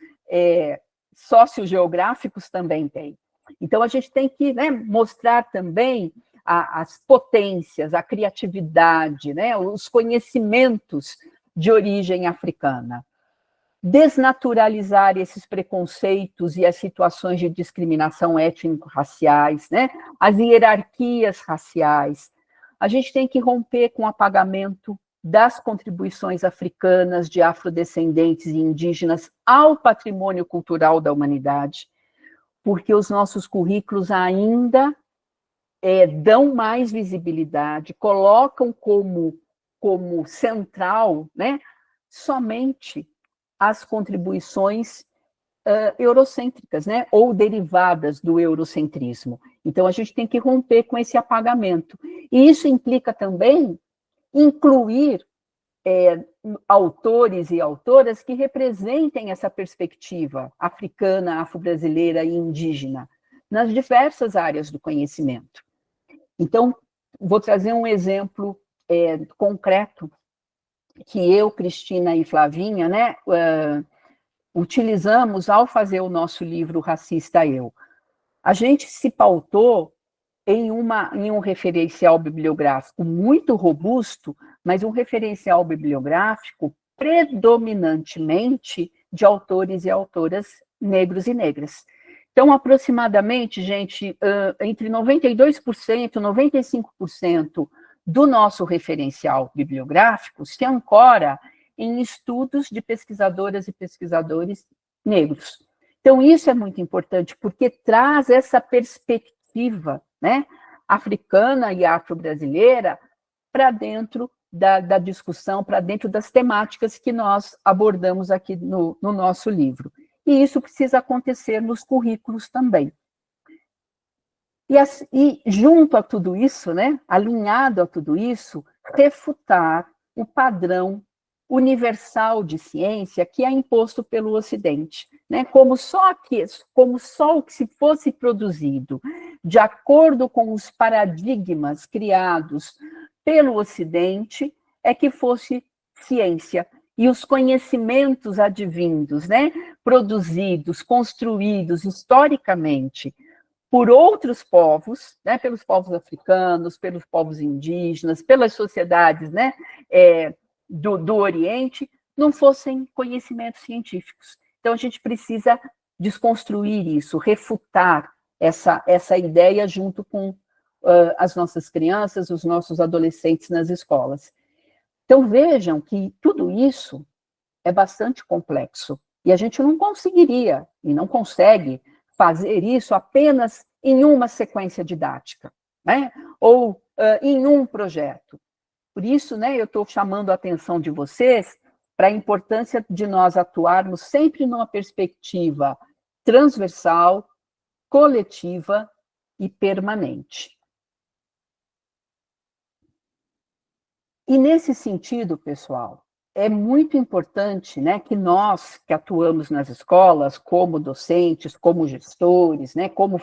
sociogeográficos também tem. Então, a gente tem que, né, mostrar também as potências, a criatividade, né, os conhecimentos de origem africana. Desnaturalizar esses preconceitos e as situações de discriminação étnico-raciais, né, as hierarquias raciais. A gente tem que romper com o apagamento das contribuições africanas, de afrodescendentes e indígenas ao patrimônio cultural da humanidade, porque os nossos currículos ainda dão mais visibilidade, colocam como central, né, somente as contribuições eurocêntricas, né, ou derivadas do eurocentrismo. Então, a gente tem que romper com esse apagamento. E isso implica também incluir autores e autoras que representem essa perspectiva africana, afro-brasileira e indígena nas diversas áreas do conhecimento. Então, vou trazer um exemplo concreto que eu, Cristina e Flavinha, né, utilizamos ao fazer o nosso livro Racista Eu. A gente se pautou em um referencial bibliográfico muito robusto, mas um referencial bibliográfico predominantemente de autores e autoras negros e negras. Então, aproximadamente, gente, entre 92% e 95% do nosso referencial bibliográfico se ancora em estudos de pesquisadoras e pesquisadores negros. Então, isso é muito importante, porque traz essa perspectiva, né, africana e afro-brasileira para dentro da discussão, para dentro das temáticas que nós abordamos aqui no nosso livro. E isso precisa acontecer nos currículos também. E junto a tudo isso, né, alinhado a tudo isso, refutar o padrão universal de ciência que é imposto pelo Ocidente, né, como só o que se fosse produzido de acordo com os paradigmas criados pelo Ocidente é que fosse ciência. E os conhecimentos advindos, né, produzidos, construídos historicamente por outros povos, né, pelos povos africanos, pelos povos indígenas, pelas sociedades, né, do Oriente, não fossem conhecimentos científicos. Então, a gente precisa desconstruir isso, refutar essa ideia junto com as nossas crianças, os nossos adolescentes nas escolas. Então, vejam que tudo isso é bastante complexo, e a gente não conseguiria, e não consegue, fazer isso apenas em uma sequência didática, né? Ou em um projeto. Por isso, né, eu estou chamando a atenção de vocês para a importância de nós atuarmos sempre numa perspectiva transversal, coletiva e permanente. E nesse sentido, pessoal, é muito importante, né, que nós que atuamos nas escolas, como docentes, como gestores, né, como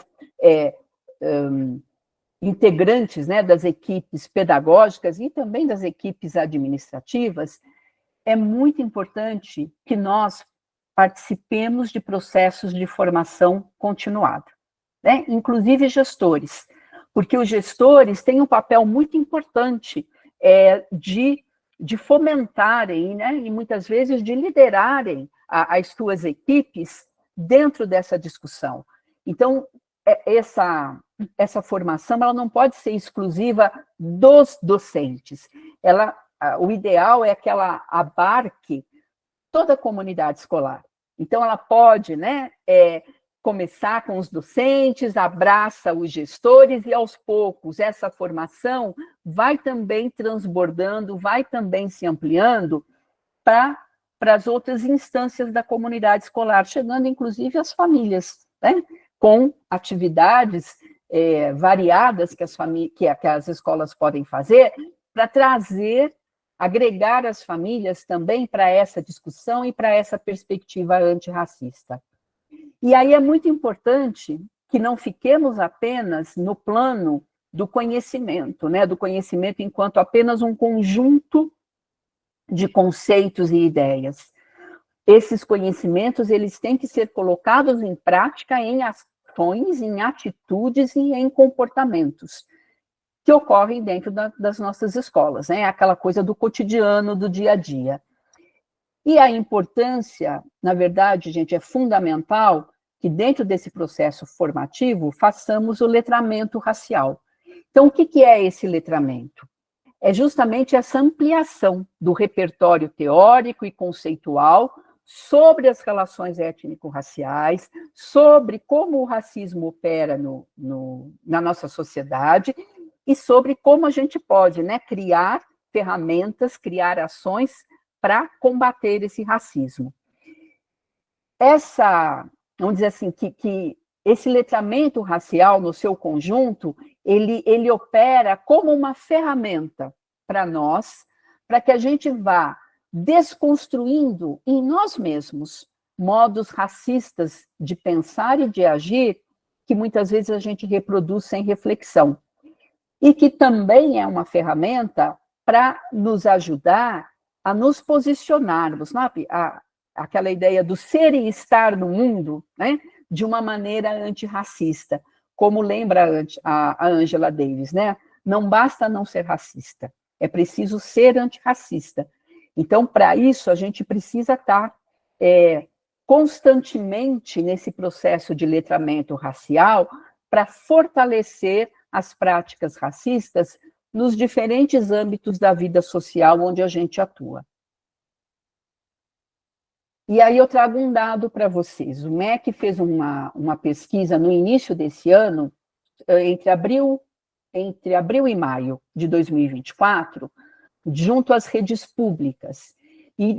integrantes, né, das equipes pedagógicas e também das equipes administrativas, é muito importante que nós participemos de processos de formação continuada, né, inclusive gestores, porque os gestores têm um papel muito importante de fomentarem, né, e muitas vezes de liderarem as suas equipes dentro dessa discussão. Então, essa formação ela não pode ser exclusiva dos docentes. O ideal é que ela abarque toda a comunidade escolar. Então, ela pode, né, começar com os docentes, abraça os gestores e, aos poucos, essa formação vai também transbordando, vai também se ampliando para as outras instâncias da comunidade escolar, chegando, inclusive, às famílias, né? Com atividades variadas que as escolas podem fazer para agregar as famílias também para essa discussão e para essa perspectiva antirracista. E aí é muito importante que não fiquemos apenas no plano do conhecimento, né? Do conhecimento enquanto apenas um conjunto de conceitos e ideias. Esses conhecimentos, eles têm que ser colocados em prática em ações, em atitudes e em comportamentos que ocorrem dentro das nossas escolas, né? Aquela coisa do cotidiano, do dia a dia. E a importância, na verdade, gente, é fundamental que dentro desse processo formativo façamos o letramento racial. Então, o que é esse letramento? É justamente essa ampliação do repertório teórico e conceitual sobre as relações étnico-raciais, sobre como o racismo opera na nossa sociedade e sobre como a gente pode, né, criar ferramentas, criar ações para combater esse racismo. Vamos dizer assim, que esse letramento racial no seu conjunto, ele opera como uma ferramenta para nós, para que a gente vá desconstruindo em nós mesmos modos racistas de pensar e de agir, que muitas vezes a gente reproduz sem reflexão. E que também é uma ferramenta para nos ajudar a nos posicionarmos, sabe? Aquela ideia do ser e estar no mundo, né? De uma maneira antirracista, como lembra a Angela Davis, né? Não basta não ser racista, é preciso ser antirracista. Então, para isso, a gente precisa estar constantemente nesse processo de letramento racial para fortalecer as práticas racistas nos diferentes âmbitos da vida social onde a gente atua. E aí eu trago um dado para vocês. O MEC fez uma pesquisa no início desse ano, entre abril e maio de 2024, junto às redes públicas. E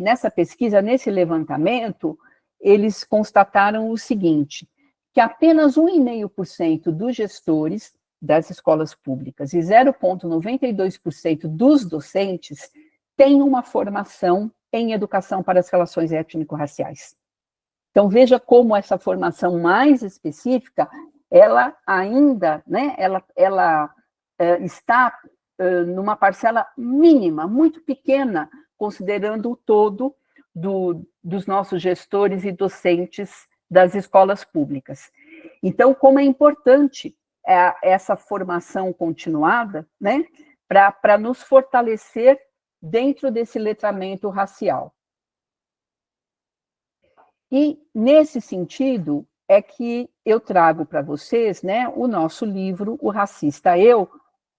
nessa pesquisa, nesse levantamento, eles constataram o seguinte, que apenas 1,5% dos gestores das escolas públicas e 0,92% dos docentes têm uma formação em educação para as relações étnico-raciais. Então, veja como essa formação mais específica, ela ainda, né, ela está numa parcela mínima, muito pequena, considerando o todo dos nossos gestores e docentes das escolas públicas. Então, como é importante essa formação continuada, né, para nos fortalecer dentro desse letramento racial. E, nesse sentido, é que eu trago para vocês, né, o nosso livro, O Racista Eu,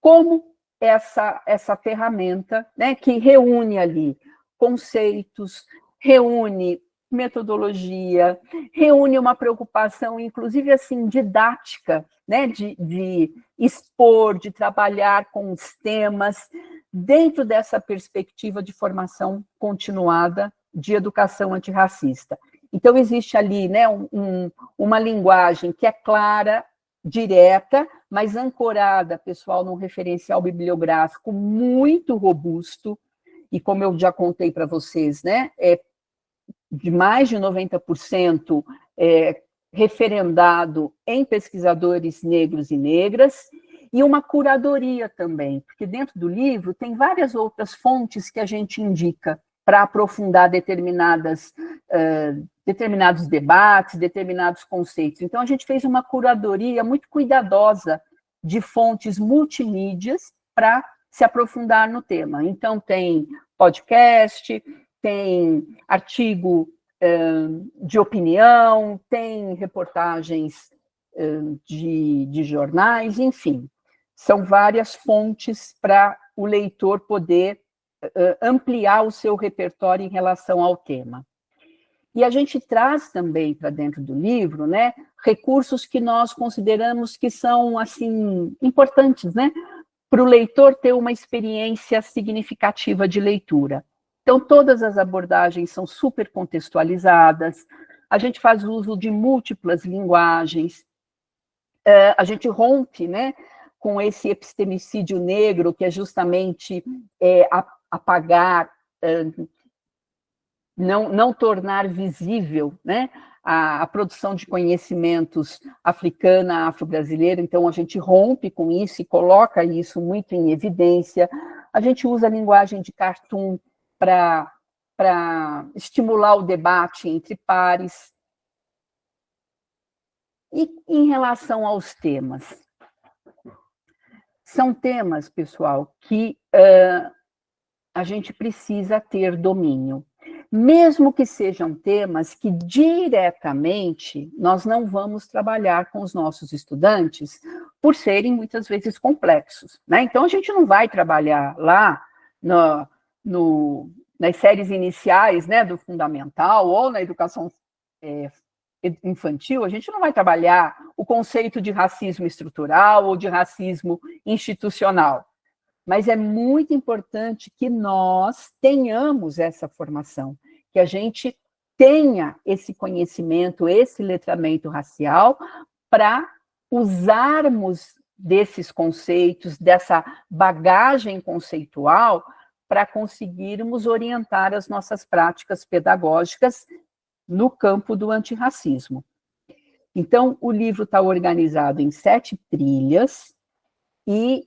como essa ferramenta, né, que reúne ali conceitos, reúne metodologia, reúne uma preocupação, inclusive, assim, didática, né, de expor, de trabalhar com os temas, dentro dessa perspectiva de formação continuada de educação antirracista. Então, existe ali, né, uma linguagem que é clara, direta, mas ancorada, pessoal, num referencial bibliográfico muito robusto, e como eu já contei para vocês, né, de mais de 90% referendado em pesquisadores negros e negras, e uma curadoria também, porque dentro do livro tem várias outras fontes que a gente indica para aprofundar determinados debates, determinados conceitos. Então, a gente fez uma curadoria muito cuidadosa de fontes multimídias para se aprofundar no tema. Então, tem podcast, tem artigo de opinião, tem reportagens de jornais, enfim. São várias fontes para o leitor poder ampliar o seu repertório em relação ao tema. E a gente traz também para dentro do livro, né, recursos que nós consideramos que são, assim, importantes, né, para o leitor ter uma experiência significativa de leitura. Então, todas as abordagens são super contextualizadas, a gente faz uso de múltiplas linguagens, a gente rompe, né, com esse epistemicídio negro, que é justamente apagar não tornar visível, né, a produção de conhecimentos africana, afro-brasileira. Então, a gente rompe com isso e coloca isso muito em evidência. A gente usa a linguagem de cartoon para estimular o debate entre pares. E em relação aos temas? São temas, pessoal, que a gente precisa ter domínio. Mesmo que sejam temas que diretamente nós não vamos trabalhar com os nossos estudantes, por serem muitas vezes complexos, né? Então, a gente não vai trabalhar lá nas séries iniciais, né, do fundamental ou na educação infantil, a gente não vai trabalhar o conceito de racismo estrutural ou de racismo institucional. Mas é muito importante que nós tenhamos essa formação, que a gente tenha esse conhecimento, esse letramento racial, para usarmos desses conceitos, dessa bagagem conceitual, para conseguirmos orientar as nossas práticas pedagógicas no campo do antirracismo. Então, o livro está organizado em 7 trilhas, e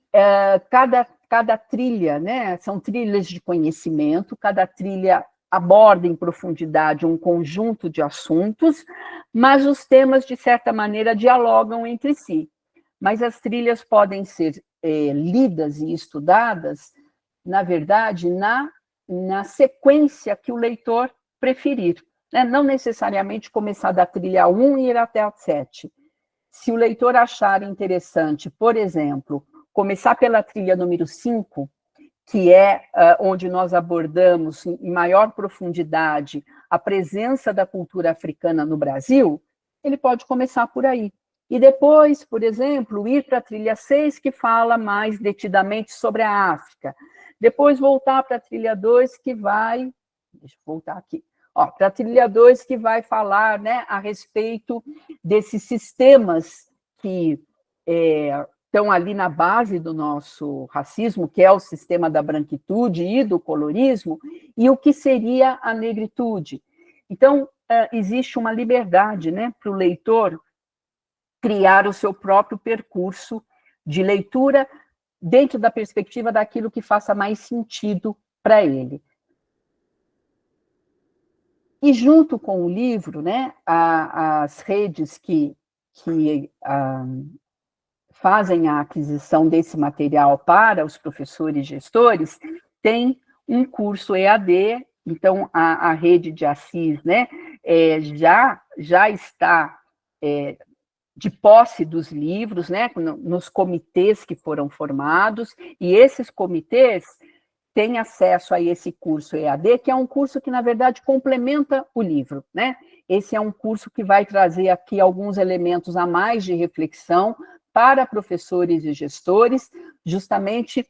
cada trilha, né, são trilhas de conhecimento, cada trilha aborda em profundidade um conjunto de assuntos, mas os temas, de certa maneira, dialogam entre si. Mas as trilhas podem ser lidas e estudadas, na verdade, na sequência que o leitor preferir, né? Não necessariamente começar da trilha 1 e ir até a 7. Se o leitor achar interessante, por exemplo, começar pela trilha número 5, que é onde nós abordamos em maior profundidade a presença da cultura africana no Brasil, ele pode começar por aí. E depois, por exemplo, ir para a trilha 6, que fala mais detidamente sobre a África. Depois voltar para a trilha 2, que vai... Deixa eu voltar aqui. Para a trilha 2, que vai falar, né, a respeito desses sistemas que estão ali na base do nosso racismo, que é o sistema da branquitude e do colorismo, e o que seria a negritude. Então, existe uma liberdade, né, para o leitor criar o seu próprio percurso de leitura dentro da perspectiva daquilo que faça mais sentido para ele. E junto com o livro, né, as redes que fazem a aquisição desse material para os professores e gestores, tem um curso EAD, então a rede de Assis, né, já está de posse dos livros, né, nos comitês que foram formados, e esses comitês têm acesso a esse curso EAD, que é um curso que, na verdade, complementa o livro, né? Esse é um curso que vai trazer aqui alguns elementos a mais de reflexão para professores e gestores, justamente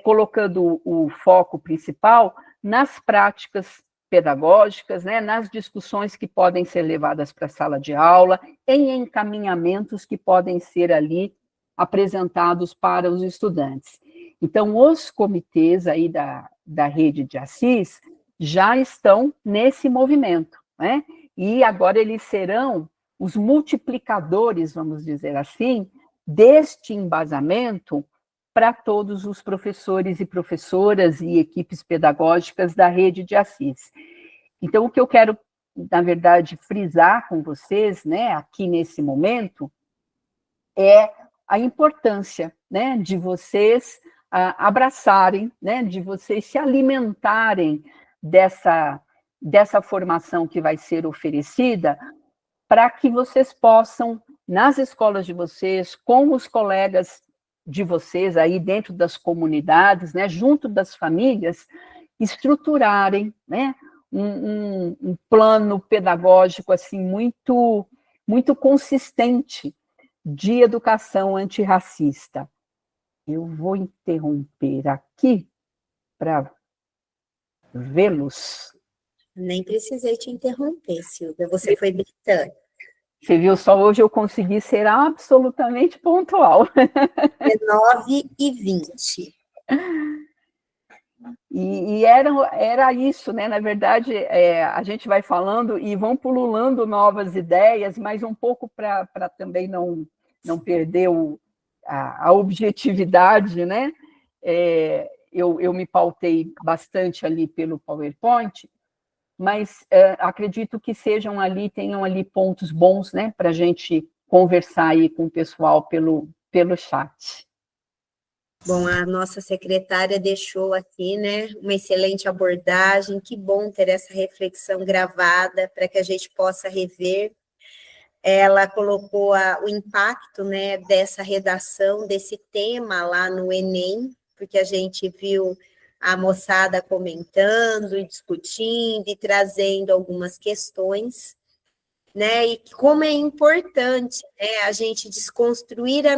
colocando o foco principal nas práticas pedagógicas, né, nas discussões que podem ser levadas para a sala de aula, em encaminhamentos que podem ser ali apresentados para os estudantes. Então, os comitês aí da rede de Assis já estão nesse movimento, né? E agora eles serão os multiplicadores, vamos dizer assim, deste embasamento para todos os professores e professoras e equipes pedagógicas da rede de Assis. Então, o que eu quero, na verdade, frisar com vocês, né, aqui nesse momento, é a importância, né, de vocês abraçarem, né, de vocês se alimentarem dessa formação que vai ser oferecida, para que vocês possam, nas escolas de vocês, com os colegas de vocês aí dentro das comunidades, né, junto das famílias, estruturarem, né, um plano pedagógico assim muito, muito consistente de educação antirracista. Eu vou interromper aqui para vê-los. Nem precisei te interromper, Silvia, você foi britânica. Você viu, só hoje eu consegui ser absolutamente pontual. 19h20. E era isso, né? Na verdade, a gente vai falando e vão pululando novas ideias, mas um pouco para também não perder a objetividade, né? Eu me pautei bastante ali pelo PowerPoint, mas acredito que tenham ali pontos bons, né? Para a gente conversar aí com o pessoal pelo chat. Bom, a nossa secretária deixou aqui, né, uma excelente abordagem, que bom ter essa reflexão gravada para que a gente possa rever. Ela colocou o impacto, né, dessa redação, desse tema lá no Enem, porque a gente viu a moçada comentando e discutindo e trazendo algumas questões, né, e como é importante, né, a gente desconstruir a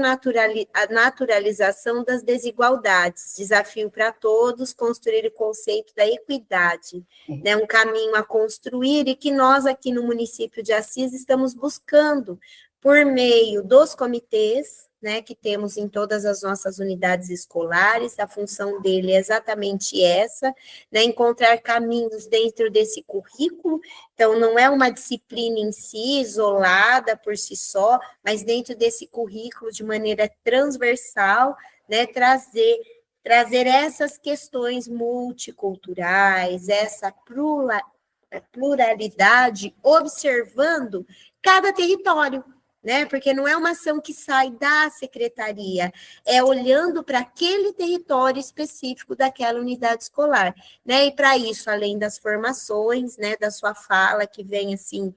naturalização das desigualdades, desafio para todos, construir o conceito da equidade, né, um caminho a construir e que nós aqui no município de Assis estamos buscando por meio dos comitês, né, que temos em todas as nossas unidades escolares. A função dele é exatamente essa, né, encontrar caminhos dentro desse currículo. Então, não é uma disciplina em si, isolada por si só, mas dentro desse currículo, de maneira transversal, né, trazer essas questões multiculturais, essa pluralidade, observando cada território, né? Porque não é uma ação que sai da secretaria, é olhando para aquele território específico daquela unidade escolar, né? E para isso, além das formações, né, da sua fala, que vem assim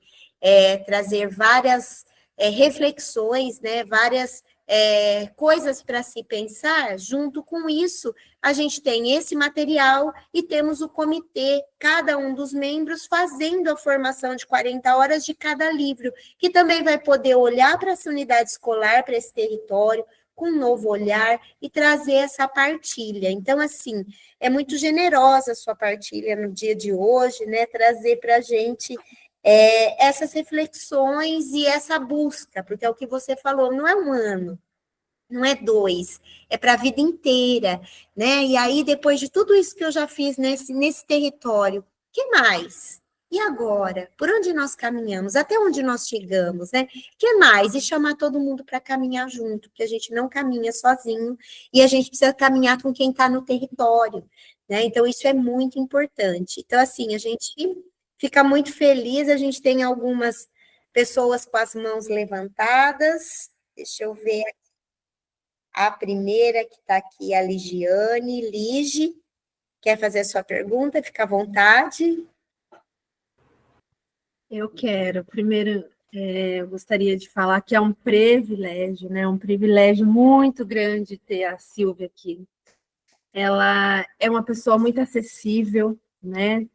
trazer várias reflexões, né, várias coisas para se pensar. Junto com isso, a gente tem esse material e temos o comitê, cada um dos membros fazendo a formação de 40 horas de cada livro, que também vai poder olhar para essa unidade escolar, para esse território, com um novo olhar e trazer essa partilha. Então, assim, é muito generosa a sua partilha no dia de hoje, né, trazer para a gente essas reflexões e essa busca, porque é o que você falou, não é um ano, não é 2, é para a vida inteira, né? E aí, depois de tudo isso que eu já fiz nesse território, o que mais? E agora? Por onde nós caminhamos? Até onde nós chegamos, né? O que mais? E chamar todo mundo para caminhar junto, porque a gente não caminha sozinho e a gente precisa caminhar com quem está no território, né? Então, isso é muito importante. Então, assim, a gente fica muito feliz, a gente tem algumas pessoas com as mãos levantadas. Deixa eu ver a primeira que está aqui, a Ligiane. Lige, quer fazer a sua pergunta? Fica à vontade. Eu quero. Primeiro, eu gostaria de falar que é um privilégio, né? Um privilégio muito grande ter a Silvia aqui. Ela é uma pessoa muito acessível, né?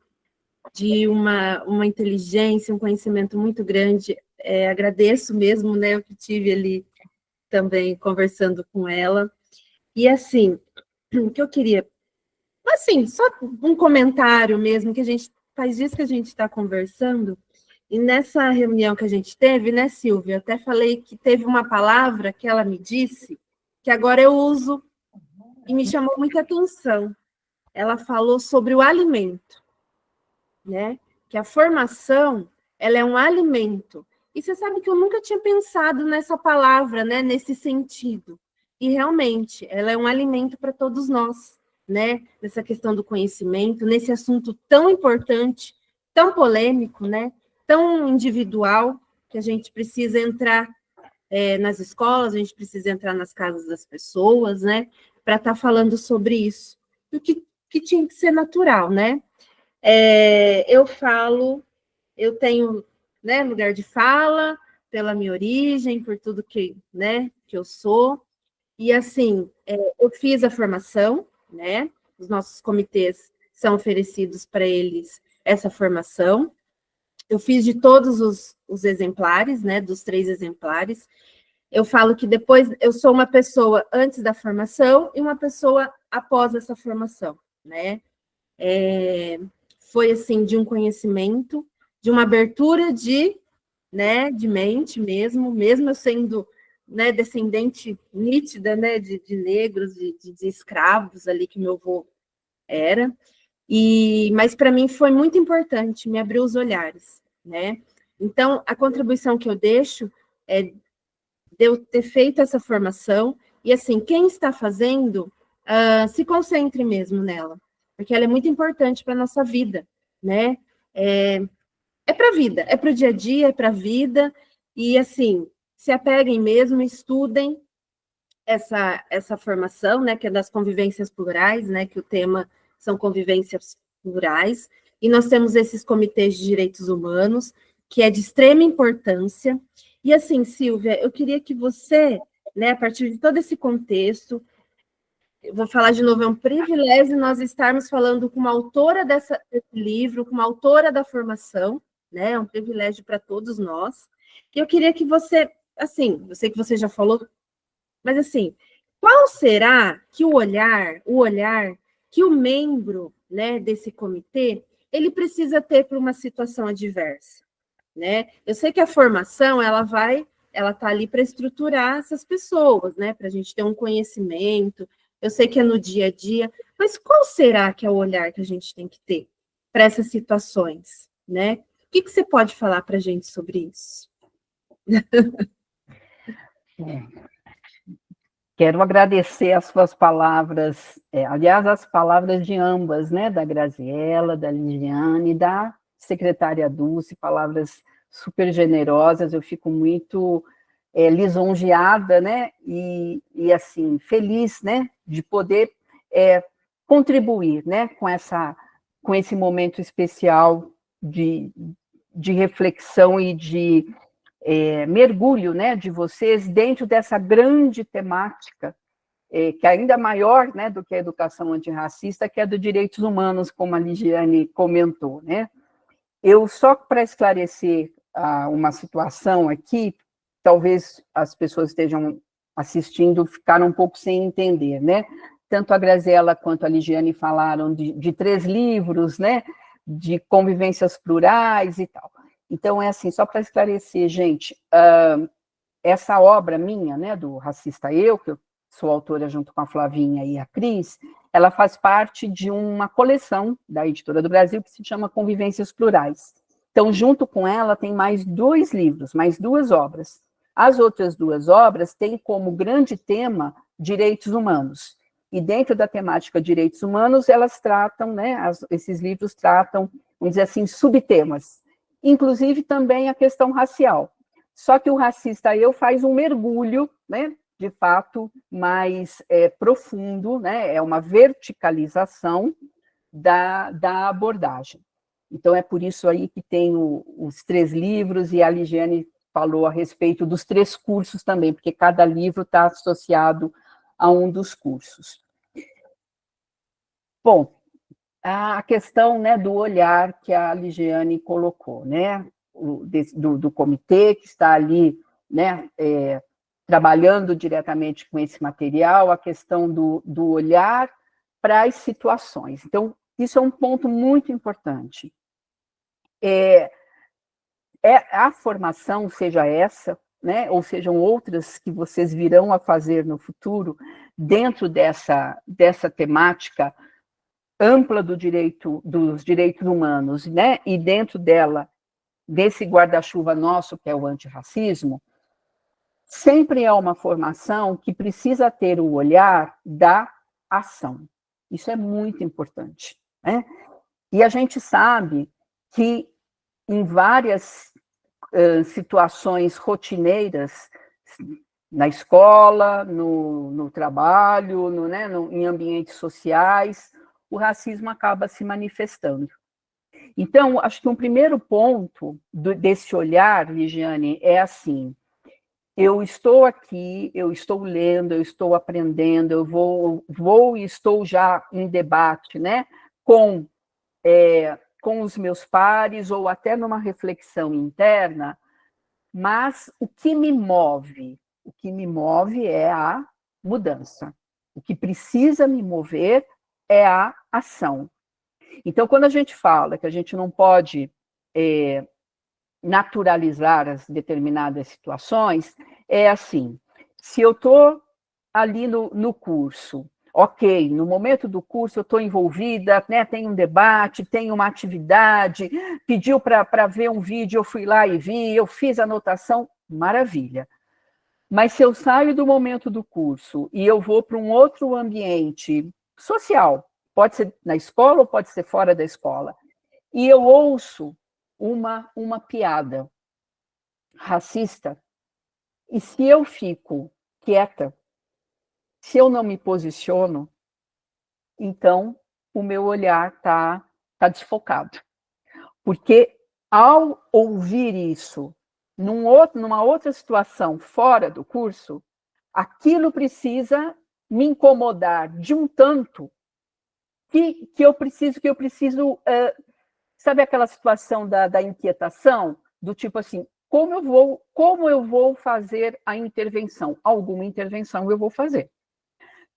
De uma inteligência, um conhecimento muito grande. Agradeço mesmo, né? Eu que tive ali também conversando com ela. E assim, o que eu queria, assim, só um comentário mesmo, que a gente faz dias que a gente está conversando, e nessa reunião que a gente teve, né, Silvia, eu até falei que teve uma palavra que ela me disse, que agora eu uso, e me chamou muita atenção. Ela falou sobre o alimento, né? Que a formação, ela é um alimento. E você sabe que eu nunca tinha pensado nessa palavra, né? Nesse sentido. E realmente, ela é um alimento para todos nós, né? Nessa questão do conhecimento, nesse assunto tão importante, tão polêmico, né? Tão individual, que a gente precisa entrar nas escolas, a gente precisa entrar nas casas das pessoas, né? Para estar falando sobre isso. O que tinha que ser natural, né? Eu tenho, né, lugar de fala, pela minha origem, por tudo que eu sou, e assim, eu fiz a formação, né, os nossos comitês são oferecidos para eles essa formação, eu fiz de todos os exemplares, né, dos 3 exemplares, eu falo que depois, eu sou uma pessoa antes da formação e uma pessoa após essa formação, né, foi, assim, de um conhecimento, de uma abertura de mente mesmo eu sendo, né, descendente nítida, né, de negros, de escravos ali, que meu avô era, mas para mim foi muito importante, me abriu os olhares, né? Então, a contribuição que eu deixo é de eu ter feito essa formação, e assim, quem está fazendo, se concentre mesmo nela, porque ela é muito importante para a nossa vida, né? É para a vida, é para o dia a dia, é para a vida, e assim, se apeguem mesmo, estudem essa formação, né, que é das convivências plurais, né, que o tema são convivências plurais, e nós temos esses comitês de direitos humanos, que é de extrema importância. E assim, Silvia, eu queria que você, né, a partir de todo esse contexto, eu vou falar de novo, é um privilégio nós estarmos falando com uma autora desse livro, com uma autora da formação, né, é um privilégio para todos nós. E eu queria que você, assim, eu sei que você já falou, mas assim, qual será que o olhar que o membro, né, desse comitê, ele precisa ter para uma situação adversa, né? Eu sei que a formação, ela tá ali para estruturar essas pessoas, né, para a gente ter um conhecimento, eu sei que é no dia a dia, mas qual será que é o olhar que a gente tem que ter para essas situações, né? O que você pode falar para a gente sobre isso? Quero agradecer as suas palavras, aliás, as palavras de ambas, né, da Graziela, da Ligiane, da secretária Dulce, palavras super generosas, eu fico muito lisonjeada, né, e assim, feliz, né, de poder contribuir, né, com esse momento especial de reflexão e de mergulho, né, de vocês dentro dessa grande temática, que é ainda maior, né, do que a educação antirracista, que é dos direitos humanos, como a Ligiane comentou, né. Eu, só para esclarecer uma situação aqui, talvez as pessoas estejam assistindo, ficaram um pouco sem entender, né, tanto a Graziela quanto a Ligiane falaram de 3 livros, né, de convivências plurais e tal. Então, é assim, só para esclarecer, gente, essa obra minha, né, do Racista Eu, que eu sou autora junto com a Flavinha e a Cris, ela faz parte de uma coleção da Editora do Brasil que se chama Convivências Plurais. Então, junto com ela, tem mais 2 livros, mais 2 obras. As outras 2 obras têm como grande tema direitos humanos. E dentro da temática direitos humanos, elas tratam, né, esses livros tratam, vamos dizer assim, subtemas. Inclusive também a questão racial. Só que o Racista Eu faz um mergulho, né, de fato, mais profundo, né, é uma verticalização da abordagem. Então, é por isso aí que tem os 3 livros, e a Ligiane falou a respeito dos 3 cursos também, porque cada livro está associado a um dos cursos. Bom, a questão, né, do olhar que a Ligiane colocou, né, do comitê que está ali, né, trabalhando diretamente com esse material, a questão do olhar para as situações. Então, isso é um ponto muito importante. A formação, seja essa, né, ou sejam outras que vocês virão a fazer no futuro, dentro dessa temática ampla dos direitos humanos, né, e dentro dela, desse guarda-chuva nosso, que é o antirracismo, sempre é uma formação que precisa ter o olhar da ação. Isso é muito importante, né? E a gente sabe que em várias situações rotineiras, na escola, no trabalho, em ambientes sociais, o racismo acaba se manifestando. Então, acho que um primeiro ponto desse olhar, Ligiane, é assim: eu estou aqui, eu estou lendo, eu estou aprendendo, eu vou e estou já em debate, né, com os meus pares, ou até numa reflexão interna, mas o que me move? O que me move é a mudança. O que precisa me mover é a ação. Então, quando a gente fala que a gente não pode naturalizar as determinadas situações, é assim: se eu estou ali no curso, ok, no momento do curso eu estou envolvida, né, tem um debate, tem uma atividade, pediu para ver um vídeo, eu fui lá e vi, eu fiz anotação, maravilha. Mas se eu saio do momento do curso e eu vou para um outro ambiente social, pode ser na escola ou pode ser fora da escola, e eu ouço uma piada racista, e se eu fico quieta, se eu não me posiciono, então o meu olhar está desfocado. Porque ao ouvir isso numa outra situação fora do curso, aquilo precisa me incomodar de um tanto que eu preciso, sabe aquela situação da inquietação? Do tipo assim, como eu vou fazer a intervenção? Alguma intervenção eu vou fazer.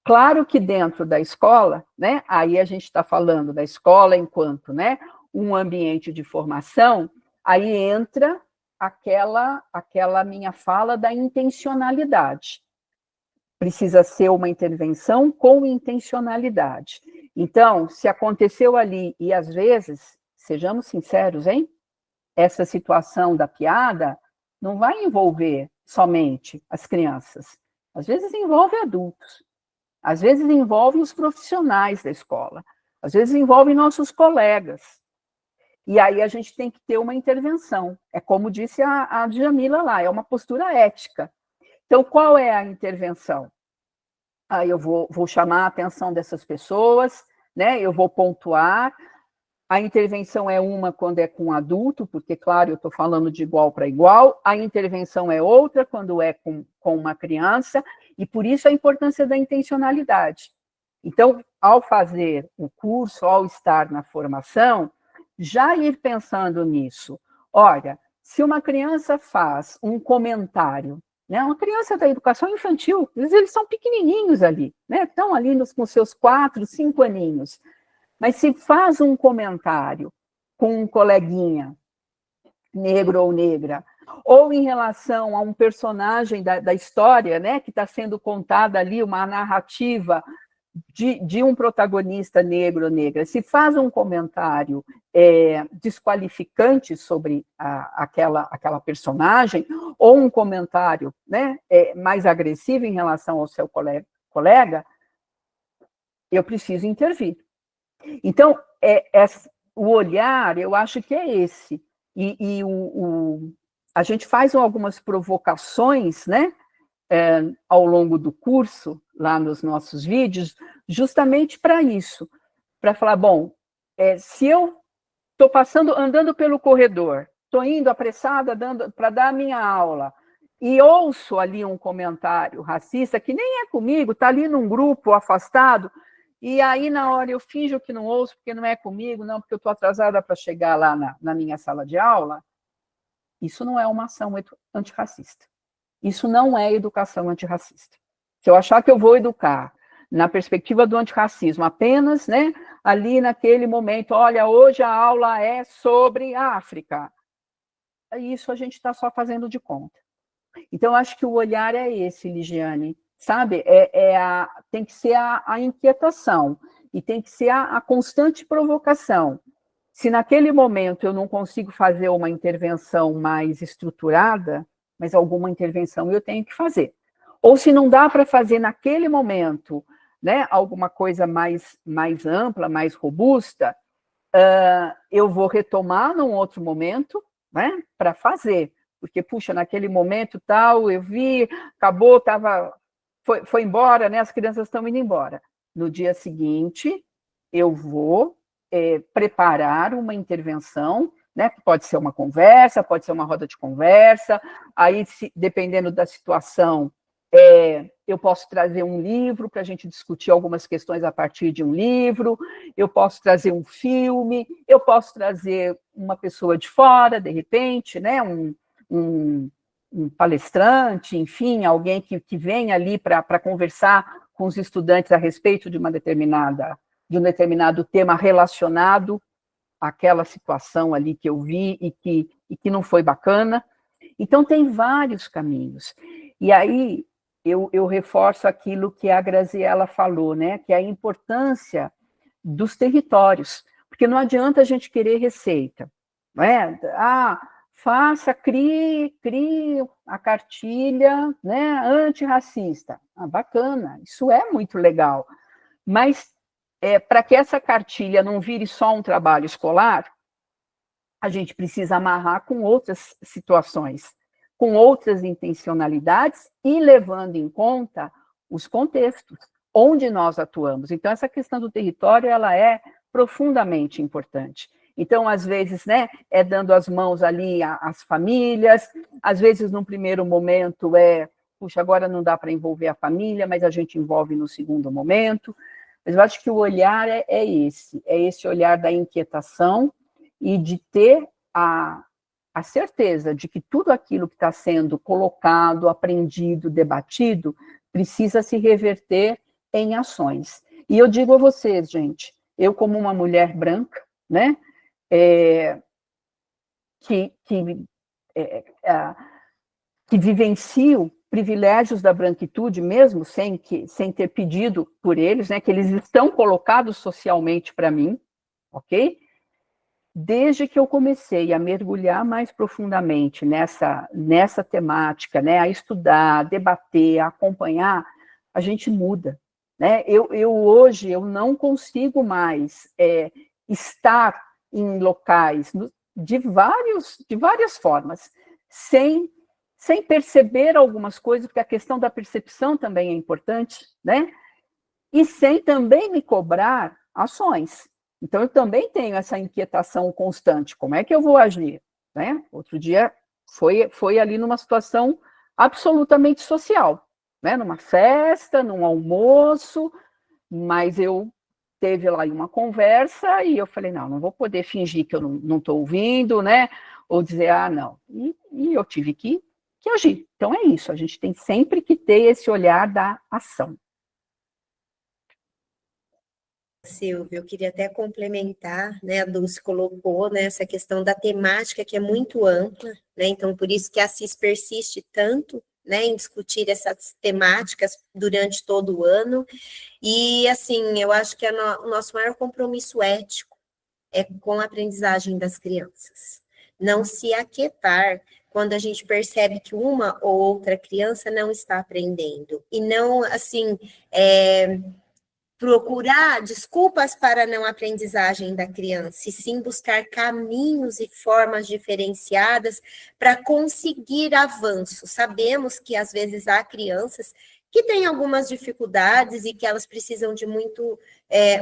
Claro que dentro da escola, né, aí a gente está falando da escola enquanto, né, um ambiente de formação, aí entra aquela minha fala da intencionalidade. Precisa ser uma intervenção com intencionalidade. Então, se aconteceu ali, e às vezes, sejamos sinceros, hein? Essa situação da piada não vai envolver somente as crianças. Às vezes envolve adultos. Às vezes envolve os profissionais da escola. Às vezes envolve nossos colegas. E aí a gente tem que ter uma intervenção. É como disse a Djamila lá, é uma postura ética. Então, qual é a intervenção? Aí eu vou chamar a atenção dessas pessoas, né? Eu vou pontuar. A intervenção é uma quando é com adulto, porque, claro, eu estou falando de igual para igual. A intervenção é outra quando é com uma criança, e por isso a importância da intencionalidade. Então, ao fazer o curso, ao estar na formação, já ir pensando nisso. Olha, se uma criança faz um comentário, né, uma criança da educação infantil, eles são pequenininhos ali, né, estão ali com seus 4, 5 aninhos, mas se faz um comentário com um coleguinha, negro ou negra, ou em relação a um personagem da história, né, que está sendo contada ali, uma narrativa de um protagonista negro ou negra, se faz um comentário desqualificante sobre aquela personagem, ou um comentário, né, mais agressivo em relação ao seu colega, eu preciso intervir. Então, o olhar, eu acho que é esse. A gente faz algumas provocações, né, ao longo do curso, lá nos nossos vídeos, justamente para isso, para falar, bom, se eu estou andando pelo corredor, estou indo apressada para dar a minha aula, e ouço ali um comentário racista, que nem é comigo, está ali num grupo afastado, e aí na hora eu finjo que não ouço, porque não é comigo, não, porque eu estou atrasada para chegar lá na minha sala de aula, isso não é uma ação antirracista. Isso não é educação antirracista. Se eu achar que eu vou educar na perspectiva do antirracismo apenas, né, ali naquele momento, olha, hoje a aula é sobre a África, isso a gente está só fazendo de conta. Então, acho que o olhar é esse, Ligiane, sabe? Tem que ser a inquietação e tem que ser a constante provocação. Se naquele momento eu não consigo fazer uma intervenção mais estruturada, mas alguma intervenção eu tenho que fazer. Ou se não dá para fazer naquele momento, né, alguma coisa mais ampla, mais robusta, eu vou retomar num outro momento, né, para fazer. Porque, puxa, naquele momento tal, eu vi, acabou, foi embora, né, as crianças estão indo embora. No dia seguinte, eu vou preparar uma intervenção, né, que pode ser uma conversa, pode ser uma roda de conversa, aí, dependendo da situação, eu posso trazer um livro para a gente discutir algumas questões a partir de um livro, eu posso trazer um filme, eu posso trazer uma pessoa de fora, de repente, né, um palestrante, enfim, alguém que vem ali para conversar com os estudantes a respeito de um determinado tema relacionado àquela situação ali que eu vi e que não foi bacana. Então, tem vários caminhos. E aí, eu reforço aquilo que a Graziella falou, né, que é a importância dos territórios, porque não adianta a gente querer receita, não é? Faça, crie a cartilha, né, antirracista. Bacana, isso é muito legal, mas para que essa cartilha não vire só um trabalho escolar, a gente precisa amarrar com outras situações, com outras intencionalidades e levando em conta os contextos onde nós atuamos. Então, essa questão do território, ela é profundamente importante. Então, às vezes, né, é dando as mãos ali às famílias, às vezes, num primeiro momento, puxa, agora não dá para envolver a família, mas a gente envolve no segundo momento. Mas eu acho que o olhar é esse olhar da inquietação e de ter a certeza de que tudo aquilo que está sendo colocado, aprendido, debatido, precisa se reverter em ações. E eu digo a vocês, gente, eu como uma mulher branca, né, que vivencio privilégios da branquitude, mesmo sem ter pedido por eles, né, que eles estão colocados socialmente para mim, ok? Desde que eu comecei a mergulhar mais profundamente nessa temática, né, a estudar, a debater, a acompanhar, a gente muda. Né? Hoje eu não consigo mais estar em locais de várias formas, sem perceber algumas coisas, porque a questão da percepção também é importante, né? E sem também me cobrar ações. Então, eu também tenho essa inquietação constante. Como é que eu vou agir? Né? Outro dia foi ali numa situação absolutamente social, né? Numa festa, num almoço, mas eu teve lá uma conversa e eu falei, não vou poder fingir que eu não estou ouvindo, né? Ou dizer, não. E eu tive que agir. Então, é isso, a gente tem sempre que ter esse olhar da ação. Silvia, eu queria até complementar, né, a Dulce colocou, né, essa questão da temática que é muito ampla, né, então por isso que a CIS persiste tanto, né, em discutir essas temáticas durante todo o ano, e assim, eu acho que o nosso maior compromisso ético é com a aprendizagem das crianças, não se aquietar quando a gente percebe que uma ou outra criança não está aprendendo, e não, assim, procurar desculpas para a não aprendizagem da criança, e sim buscar caminhos e formas diferenciadas para conseguir avanço. Sabemos que às vezes há crianças que têm algumas dificuldades e que elas precisam de muito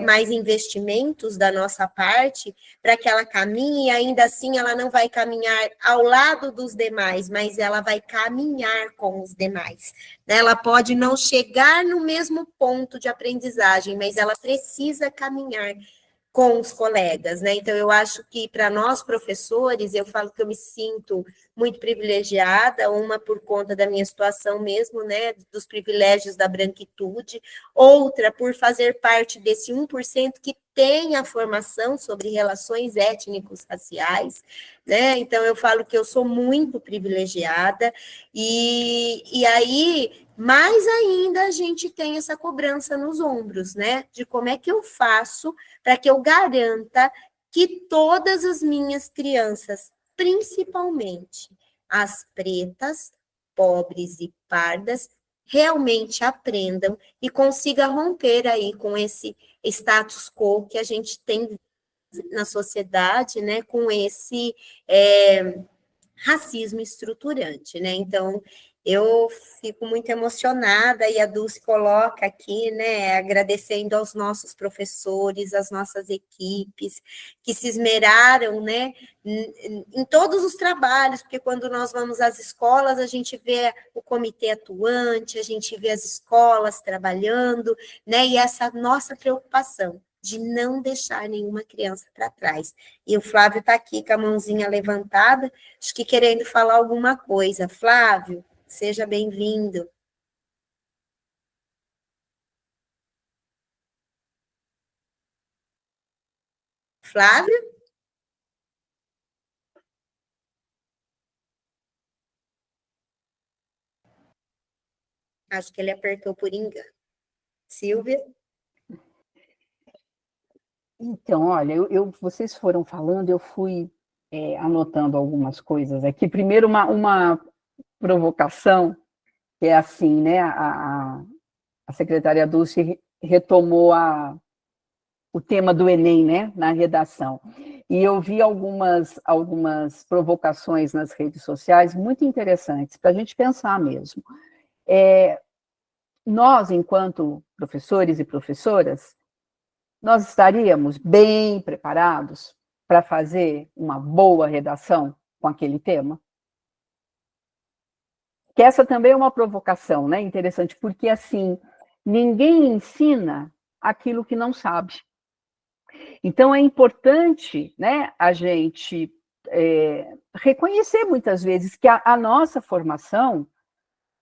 mais investimentos da nossa parte para que ela caminhe, e ainda assim ela não vai caminhar ao lado dos demais, mas ela vai caminhar com os demais. Ela pode não chegar no mesmo ponto de aprendizagem, mas ela precisa caminhar com os colegas, né? Então, eu acho que para nós professores, eu falo que eu me sinto muito privilegiada, uma por conta da minha situação mesmo, né? Dos privilégios da branquitude, outra por fazer parte desse 1% que tem a formação sobre relações étnicos raciais, né? Então, eu falo que eu sou muito privilegiada, e aí, mais ainda, a gente tem essa cobrança nos ombros, né? De como é que eu faço para que eu garanta que todas as minhas crianças, principalmente as pretas, pobres e pardas, realmente aprendam e consiga romper aí com esse status quo que a gente tem na sociedade, né, com esse racismo estruturante, né? Então, eu fico muito emocionada, e a Dulce coloca aqui, né, agradecendo aos nossos professores, às nossas equipes, que se esmeraram, né, em todos os trabalhos, porque quando nós vamos às escolas, a gente vê o comitê atuante, a gente vê as escolas trabalhando, né, e essa nossa preocupação de não deixar nenhuma criança para trás. E o Flávio está aqui com a mãozinha levantada, acho que querendo falar alguma coisa. Flávio, seja bem-vindo. Flávio? Acho que ele apertou por engano. Silvia? Então, olha, vocês foram falando, eu fui anotando algumas coisas aqui. Primeiro, uma provocação, que é assim, né? A secretária Dulce retomou o tema do Enem, né, na redação. E eu vi algumas provocações nas redes sociais muito interessantes, para a gente pensar mesmo. Nós, enquanto professores e professoras, nós estaríamos bem preparados para fazer uma boa redação com aquele tema? Que essa também é uma provocação, né, interessante, porque, assim, ninguém ensina aquilo que não sabe. Então, é importante, né, a gente reconhecer muitas vezes que a nossa formação,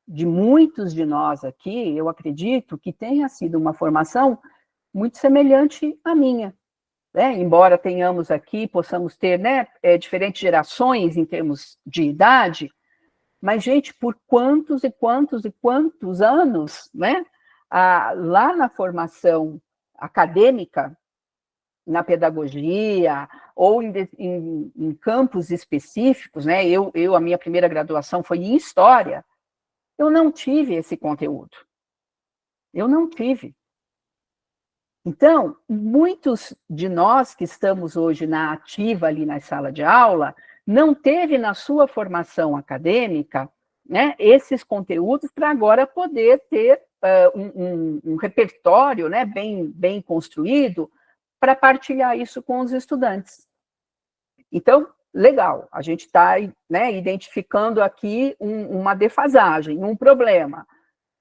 de muitos de nós aqui, eu acredito que tenha sido uma formação muito semelhante à minha, né? Embora tenhamos aqui, possamos ter, né, diferentes gerações em termos de idade, mas, gente, por quantos e quantos e quantos anos, né, lá na formação acadêmica, na pedagogia, ou em campos específicos, né? A minha primeira graduação foi em História, eu não tive esse conteúdo. Eu não tive. Então, muitos de nós que estamos hoje na ativa ali na sala de aula, não teve na sua formação acadêmica, né, esses conteúdos para agora poder ter um repertório, né, bem construído, para partilhar isso com os estudantes. Então, legal, a gente está, né, identificando aqui uma defasagem, um problema.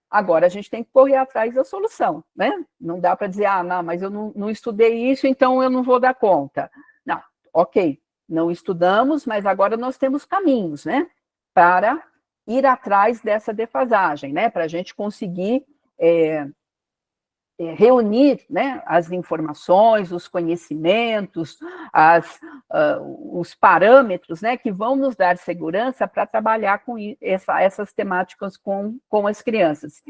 Agora a gente tem que correr atrás da solução, né? Não dá para dizer, não, mas eu não estudei isso, então eu não vou dar conta. Não, ok, não estudamos, mas agora nós temos caminhos, né, para ir atrás dessa defasagem, né, para a gente conseguir reunir, né, as informações, os conhecimentos, os parâmetros, né, que vão nos dar segurança para trabalhar com essas temáticas com as crianças.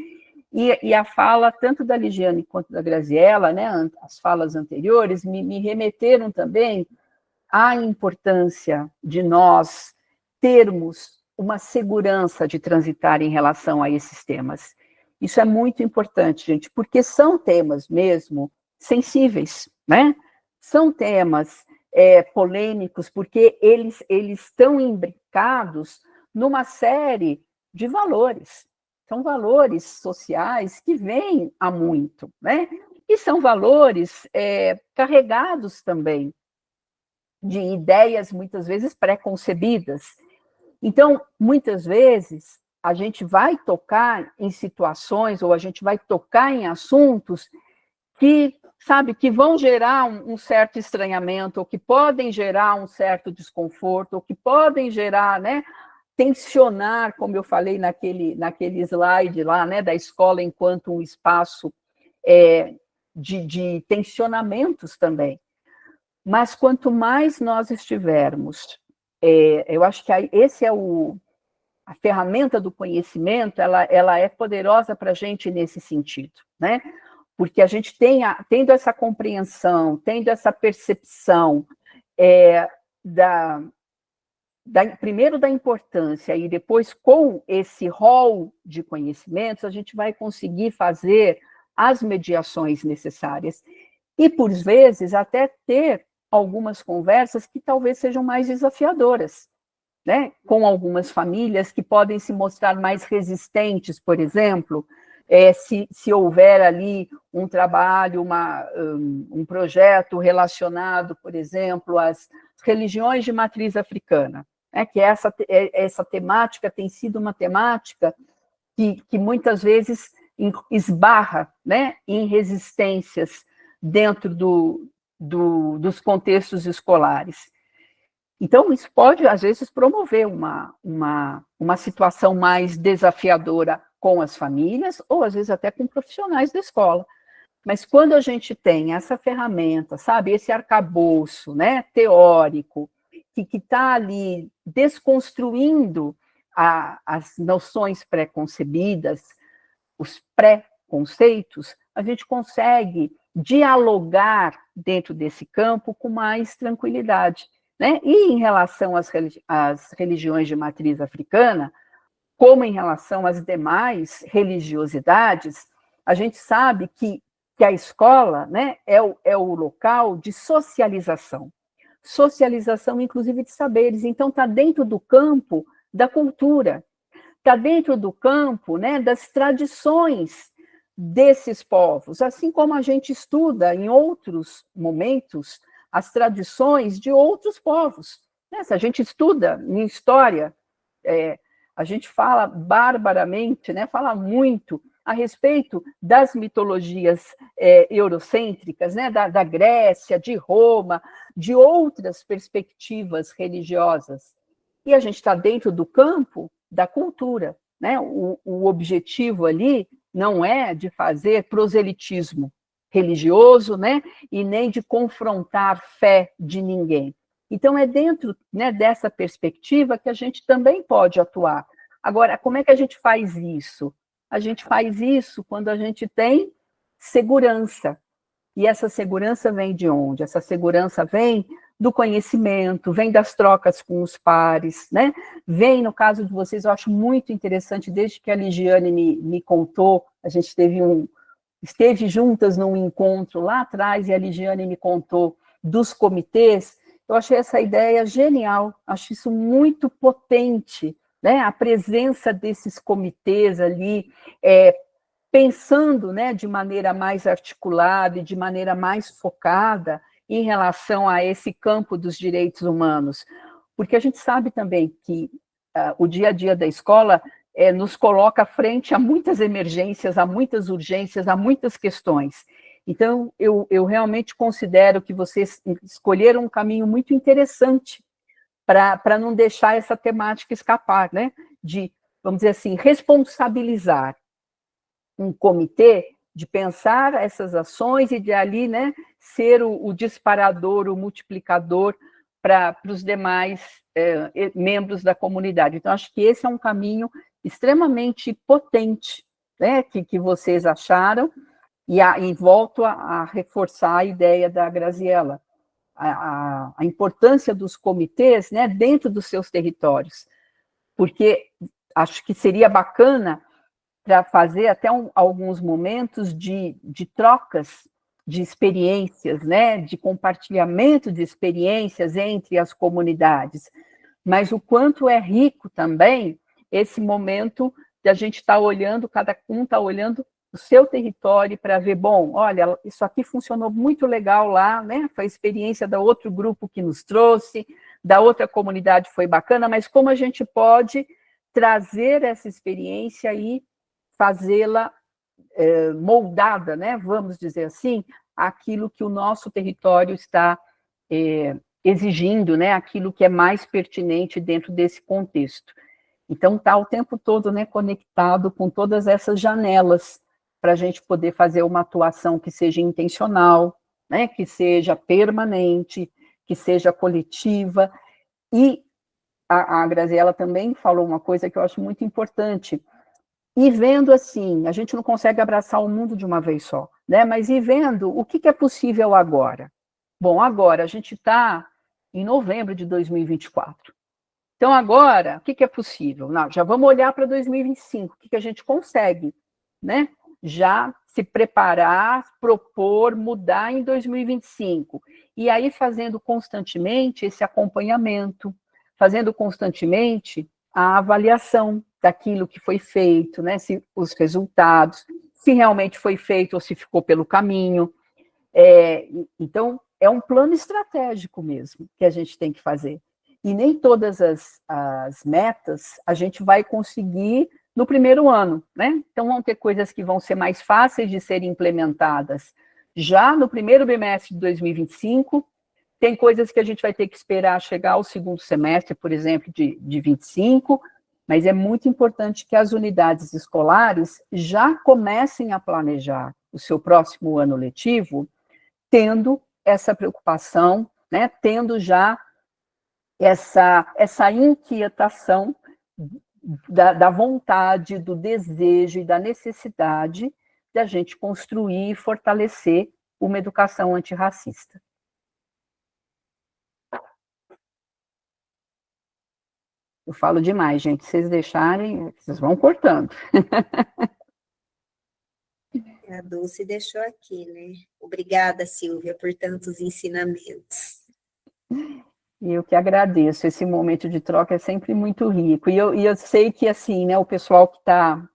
E a fala, tanto da Ligiane quanto da Graziella, né, as falas anteriores, me remeteram também à importância de nós termos uma segurança de transitar em relação a esses temas. Isso é muito importante, gente, porque são temas mesmo sensíveis, né? São temas polêmicos, porque eles estão imbricados numa série de valores. São valores sociais que vêm há muito, né? E são valores carregados também de ideias, muitas vezes, pré-concebidas. Então, muitas vezes, a gente vai tocar em situações, ou a gente vai tocar em assuntos que, sabe, que vão gerar um certo estranhamento, ou que podem gerar um certo desconforto, ou que podem gerar, né, tensionar, como eu falei naquele slide lá, né, da escola enquanto um espaço de tensionamentos também. Mas quanto mais nós estivermos, eu acho que esse é a ferramenta do conhecimento, ela é poderosa para a gente nesse sentido, né? Porque a gente tendo essa compreensão, tendo essa percepção primeiro da importância e depois com esse rol de conhecimentos, a gente vai conseguir fazer as mediações necessárias. E, por vezes, até ter algumas conversas que talvez sejam mais desafiadoras, né? Com algumas famílias que podem se mostrar mais resistentes, por exemplo, se houver ali um trabalho, um projeto relacionado, por exemplo, às religiões de matriz africana, né? Que essa temática tem sido uma temática que muitas vezes esbarra, né, em resistências dentro dos contextos escolares. Então, isso pode, às vezes, promover uma situação mais desafiadora com as famílias, ou, às vezes, até com profissionais da escola. Mas quando a gente tem essa ferramenta, sabe, esse arcabouço, né, teórico, que está ali desconstruindo as noções pré-concebidas, os pré-conceitos, a gente consegue dialogar dentro desse campo com mais tranquilidade, né? E em relação às religiões de matriz africana, como em relação às demais religiosidades, a gente sabe que a escola, né, é o local de socialização, inclusive de saberes. Então, está dentro do campo da cultura, está dentro do campo, né, das tradições desses povos, assim como a gente estuda em outros momentos as tradições de outros povos, né? Se a gente estuda em história, a gente fala barbaramente, né, fala muito a respeito das mitologias eurocêntricas, né, da Grécia, de Roma, de outras perspectivas religiosas. E a gente está dentro do campo da cultura, né? O objetivo ali não é de fazer proselitismo religioso, né, e nem de confrontar fé de ninguém. Então, é dentro, né, dessa perspectiva que a gente também pode atuar. Agora, como é que a gente faz isso? A gente faz isso quando a gente tem segurança. E essa segurança vem de onde? Essa segurança vem do conhecimento, vem das trocas com os pares, né? Vem, no caso de vocês, eu acho muito interessante, desde que a Ligiane me contou, a gente esteve juntas num encontro lá atrás, e a Ligiane me contou dos comitês. Eu achei essa ideia genial, acho isso muito potente, né? A presença desses comitês ali, pensando, né, de maneira mais articulada e de maneira mais focada em relação a esse campo dos direitos humanos. Porque a gente sabe também que o dia a dia da escola nos coloca frente a muitas emergências, a muitas urgências, a muitas questões. Então, eu realmente considero que vocês escolheram um caminho muito interessante para não deixar essa temática escapar, né? De, vamos dizer assim, responsabilizar um comitê, de pensar essas ações e de ali, né, ser o disparador, o multiplicador para os demais membros da comunidade. Então, acho que esse é um caminho extremamente potente, né, que vocês acharam, e volto a reforçar a ideia da Graziella, a importância dos comitês, né, dentro dos seus territórios, porque acho que seria bacana para fazer até alguns momentos de trocas de experiências, né, de compartilhamento de experiências entre as comunidades, mas o quanto é rico também esse momento de a gente estar olhando, cada um está olhando o seu território para ver, bom, olha, isso aqui funcionou muito legal lá, né, foi a experiência da outro grupo que nos trouxe, da outra comunidade foi bacana, mas como a gente pode trazer essa experiência e fazê-la moldada, né, vamos dizer assim, aquilo que o nosso território está exigindo, né, aquilo que é mais pertinente dentro desse contexto. Então, está o tempo todo, né, conectado com todas essas janelas para a gente poder fazer uma atuação que seja intencional, né, que seja permanente, que seja coletiva. E a Graziella também falou uma coisa que eu acho muito importante, e vendo assim, a gente não consegue abraçar o mundo de uma vez só, né? Mas e vendo o que é possível agora? Bom, agora a gente está em novembro de 2024. Então, agora, o que é possível? Não, já vamos olhar para 2025, o que a gente consegue, né? Já se preparar, propor, mudar em 2025. E aí, fazendo constantemente esse acompanhamento, fazendo constantemente a avaliação daquilo que foi feito, né? Se os resultados, se realmente foi feito ou se ficou pelo caminho. Então, é um plano estratégico mesmo que a gente tem que fazer. E nem todas as metas a gente vai conseguir no primeiro ano, né? Então, vão ter coisas que vão ser mais fáceis de serem implementadas já no primeiro bimestre de 2025, tem coisas que a gente vai ter que esperar chegar ao segundo semestre, por exemplo, de 25, mas é muito importante que as unidades escolares já comecem a planejar o seu próximo ano letivo, tendo essa preocupação, né, tendo já essa inquietação da vontade, do desejo e da necessidade de a gente construir e fortalecer uma educação antirracista. Eu falo demais, gente. Se vocês deixarem, vocês vão cortando. A Dulce deixou aqui, né? Obrigada, Silvia, por tantos ensinamentos. E eu que agradeço. Esse momento de troca é sempre muito rico. E eu sei que, assim, né, o pessoal que está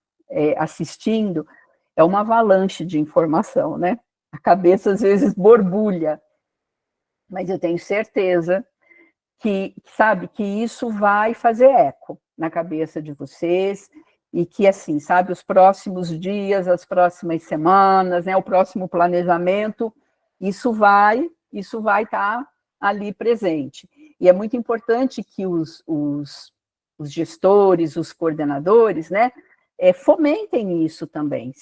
assistindo é uma avalanche de informação, né? A cabeça, às vezes, borbulha. Mas eu tenho certeza que, sabe, que isso vai fazer eco na cabeça de vocês, e que, assim, sabe, os próximos dias, as próximas semanas, né, o próximo planejamento, isso vai estar ali presente. E é muito importante que os gestores, os coordenadores, né, fomentem isso também.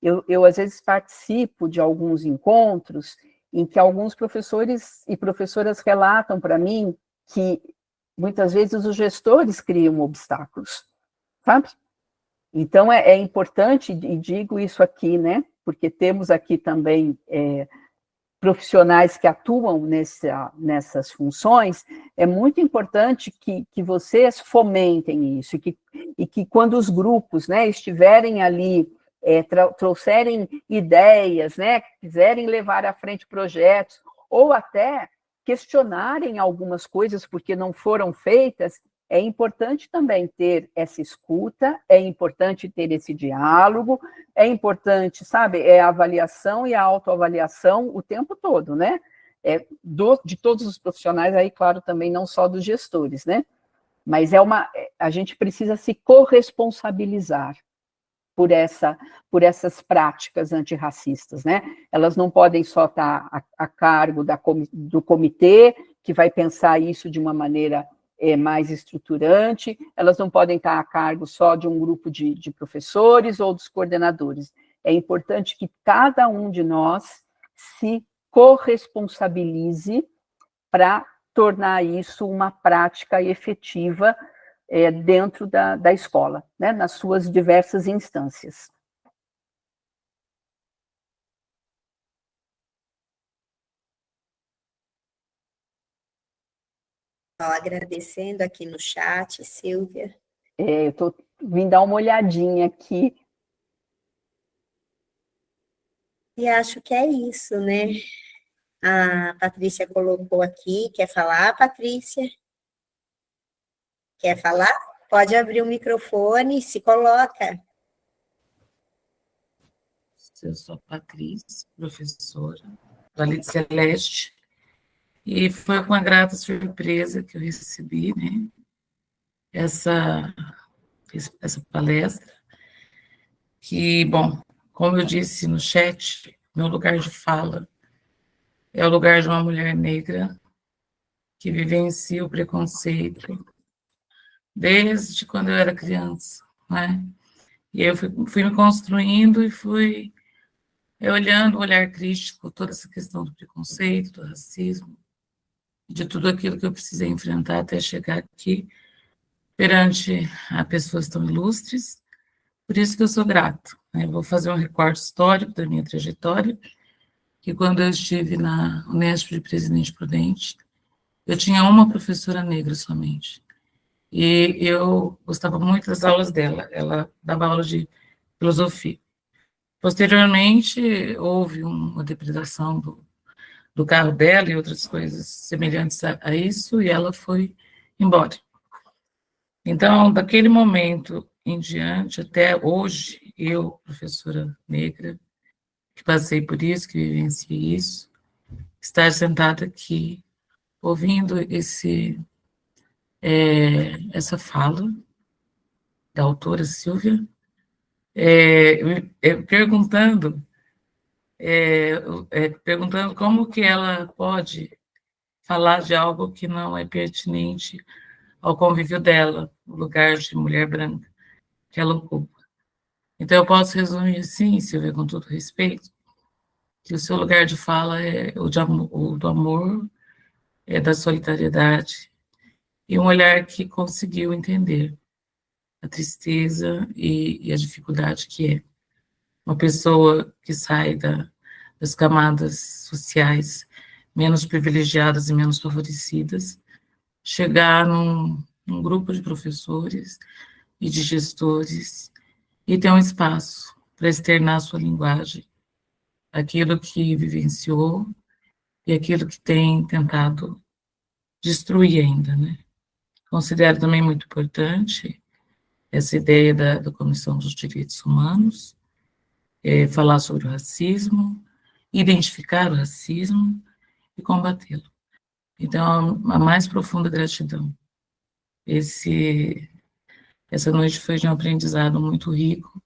Eu, às vezes, participo de alguns encontros em que alguns professores e professoras relatam para mim que, muitas vezes, os gestores criam obstáculos, sabe? Então, é importante, e digo isso aqui, né, porque temos aqui também profissionais que atuam nessas funções, é muito importante que vocês fomentem isso, e que quando os grupos, né, estiverem ali, trouxerem ideias, né, quiserem levar à frente projetos, ou até questionarem algumas coisas porque não foram feitas, é importante também ter essa escuta, é importante ter esse diálogo, é importante, sabe, a avaliação e a autoavaliação o tempo todo, né? De todos os profissionais, aí, claro, também não só dos gestores, né? Mas a gente precisa se corresponsabilizar por essas práticas antirracistas, né? Elas não podem só estar a cargo do comitê, que vai pensar isso de uma maneira mais estruturante, elas não podem estar a cargo só de um grupo de professores ou dos coordenadores. É importante que cada um de nós se corresponsabilize para tornar isso uma prática efetiva dentro da escola, né, nas suas diversas instâncias. Agradecendo aqui no chat, Silvia. Eu estou vindo dar uma olhadinha aqui. E acho que é isso, né? A Patrícia colocou aqui. Quer falar, Patrícia? Quer falar? Pode abrir o microfone, se coloca. Eu sou a Patrícia, professora da Lide Celeste, e foi com uma grata surpresa que eu recebi, né, essa palestra, que, bom, como eu disse no chat, meu lugar de fala é o lugar de uma mulher negra que vivencia o preconceito desde quando eu era criança, né, e eu fui me construindo e fui olhando o olhar crítico, toda essa questão do preconceito, do racismo, de tudo aquilo que eu precisei enfrentar até chegar aqui, perante a pessoas tão ilustres, por isso que eu sou grato. Né? Vou fazer um recorte histórico da minha trajetória, que quando eu estive na Unesp de Presidente Prudente, eu tinha uma professora negra somente, e eu gostava muito das aulas dela, ela dava aula de filosofia. Posteriormente, houve uma depredação do carro dela e outras coisas semelhantes a isso, e ela foi embora. Então, daquele momento em diante, até hoje, eu, professora negra, que passei por isso, que vivenciei isso, estar sentada aqui, ouvindo essa fala da autora Silvia, perguntando como que ela pode falar de algo que não é pertinente ao convívio dela, no lugar de mulher branca que ela ocupa. Então, eu posso resumir assim, Silvia, com todo respeito, que o seu lugar de fala é o do amor, da solidariedade, e um olhar que conseguiu entender a tristeza e a dificuldade que é uma pessoa que sai das camadas sociais menos privilegiadas e menos favorecidas, chegar num grupo de professores e de gestores e ter um espaço para externar a sua linguagem, aquilo que vivenciou e aquilo que tem tentado destruir ainda, né? Considero também muito importante essa ideia da Comissão dos Direitos Humanos, falar sobre o racismo, identificar o racismo e combatê-lo. Então, a mais profunda gratidão. Essa noite foi de um aprendizado muito rico,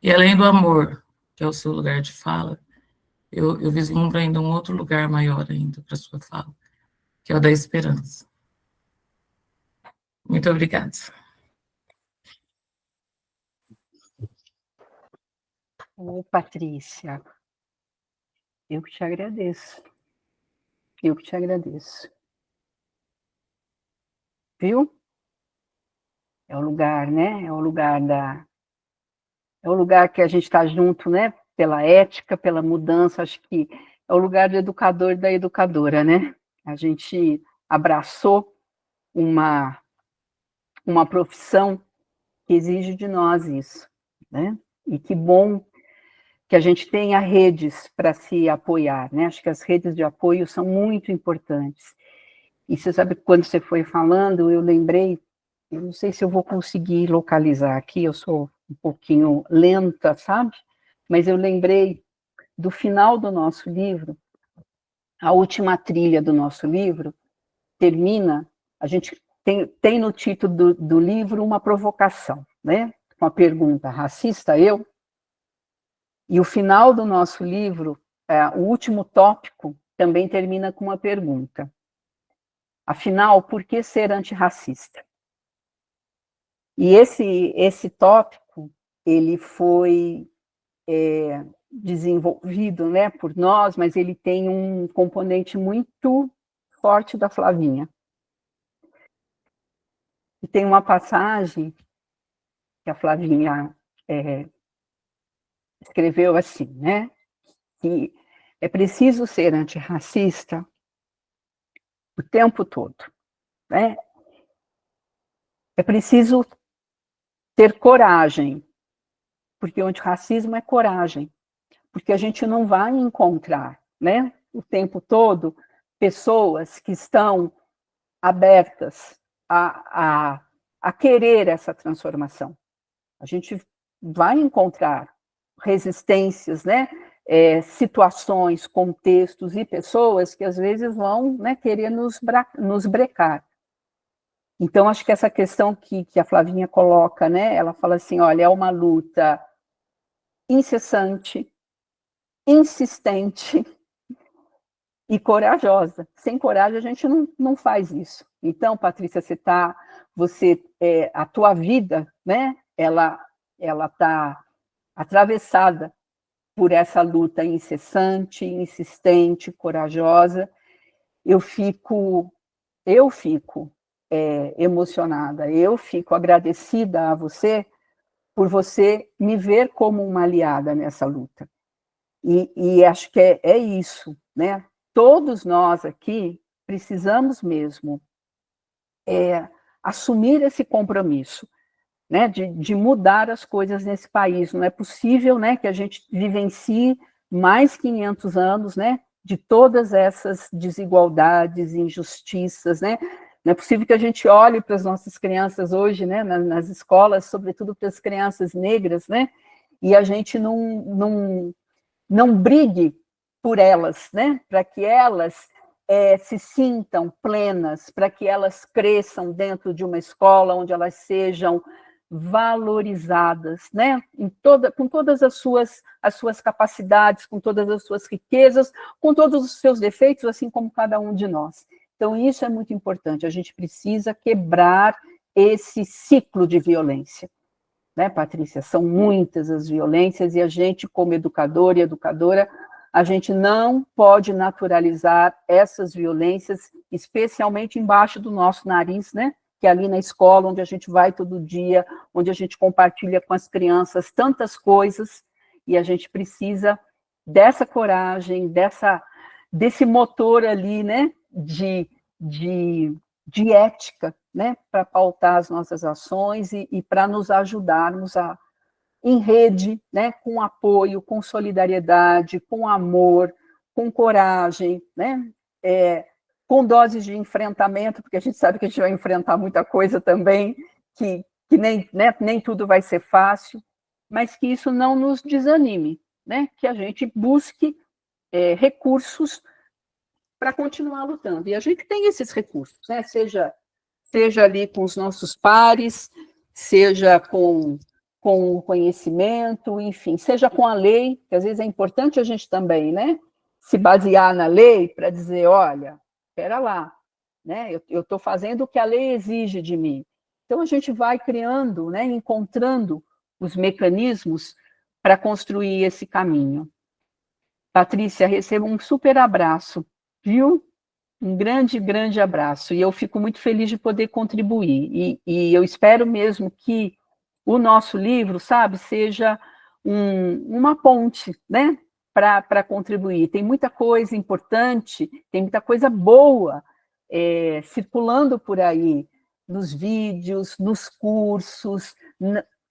e além do amor, que é o seu lugar de fala, eu vislumbro ainda um outro lugar maior ainda para a sua fala, que é o da esperança. Muito obrigada. Patrícia, eu que te agradeço. Eu que te agradeço. Viu? É o lugar, né? É o lugar que a gente está junto, né? Pela ética, pela mudança, acho que é o lugar do educador e da educadora, né? A gente abraçou uma profissão que exige de nós isso, né? E que bom que a gente tenha redes para se apoiar, né? Acho que as redes de apoio são muito importantes. E você sabe, quando você foi falando, eu lembrei, eu não sei se eu vou conseguir localizar aqui, eu sou um pouquinho lenta, sabe? Mas eu lembrei do final do nosso livro, a última trilha do nosso livro, termina, a gente tem no título do livro uma provocação, né? Com a pergunta, racista eu? E o final do nosso livro, o último tópico, também termina com uma pergunta. Afinal, por que ser antirracista? E esse tópico, ele foi desenvolvido, né, por nós, mas ele tem um componente muito forte da Flavinha. E tem uma passagem que a Flavinha escreveu assim, né, que é preciso ser antirracista o tempo todo, né? É preciso ter coragem, porque o antirracismo é coragem, porque a gente não vai encontrar, né, o tempo todo, pessoas que estão abertas a querer essa transformação. A gente vai encontrar resistências, né, situações, contextos e pessoas que às vezes vão, né, querer nos brecar. Então, acho que essa questão que a Flavinha coloca, né, ela fala assim, olha, é uma luta incessante, insistente e corajosa. Sem coragem a gente não faz isso. Então, Patrícia, a tua vida, né, ela está atravessada por essa luta incessante, insistente, corajosa. Eu fico emocionada, eu fico agradecida a você por você me ver como uma aliada nessa luta. E acho que é isso, né? Todos nós aqui precisamos mesmo assumir esse compromisso, né, de mudar as coisas nesse país. Não é possível, né, que a gente vivencie mais 500 anos, né, de todas essas desigualdades, injustiças, né? Não é possível que a gente olhe para as nossas crianças hoje, né, nas escolas, sobretudo para as crianças negras, né, e a gente não brigue por elas, né, para que elas se sintam plenas, para que elas cresçam dentro de uma escola onde elas sejam valorizadas, né, com todas as suas capacidades, com todas as suas riquezas, com todos os seus defeitos, assim como cada um de nós. Então, isso é muito importante, a gente precisa quebrar esse ciclo de violência. Né, Patrícia? São muitas as violências e a gente, como educador e educadora, a gente não pode naturalizar essas violências, especialmente embaixo do nosso nariz, né, que é ali na escola, onde a gente vai todo dia, onde a gente compartilha com as crianças tantas coisas, e a gente precisa dessa coragem, desse motor ali, né, de ética, né, para pautar as nossas ações e para nos ajudarmos em rede, né, com apoio, com solidariedade, com amor, com coragem, né, com doses de enfrentamento, porque a gente sabe que a gente vai enfrentar muita coisa também, que nem, né, nem tudo vai ser fácil, mas que isso não nos desanime, né, que a gente busque recursos para continuar lutando. E a gente tem esses recursos, né, seja ali com os nossos pares, seja com o conhecimento, enfim, seja com a lei, que às vezes é importante a gente também, né, se basear na lei para dizer, olha, espera lá, né, eu estou fazendo o que a lei exige de mim. Então, a gente vai criando, né, encontrando os mecanismos para construir esse caminho. Patrícia, receba um super abraço, viu? Um grande, grande abraço. E eu fico muito feliz de poder contribuir. E eu espero mesmo que o nosso livro, sabe, seja uma ponte, né, para contribuir. Tem muita coisa importante, tem muita coisa boa circulando por aí, nos vídeos, nos cursos,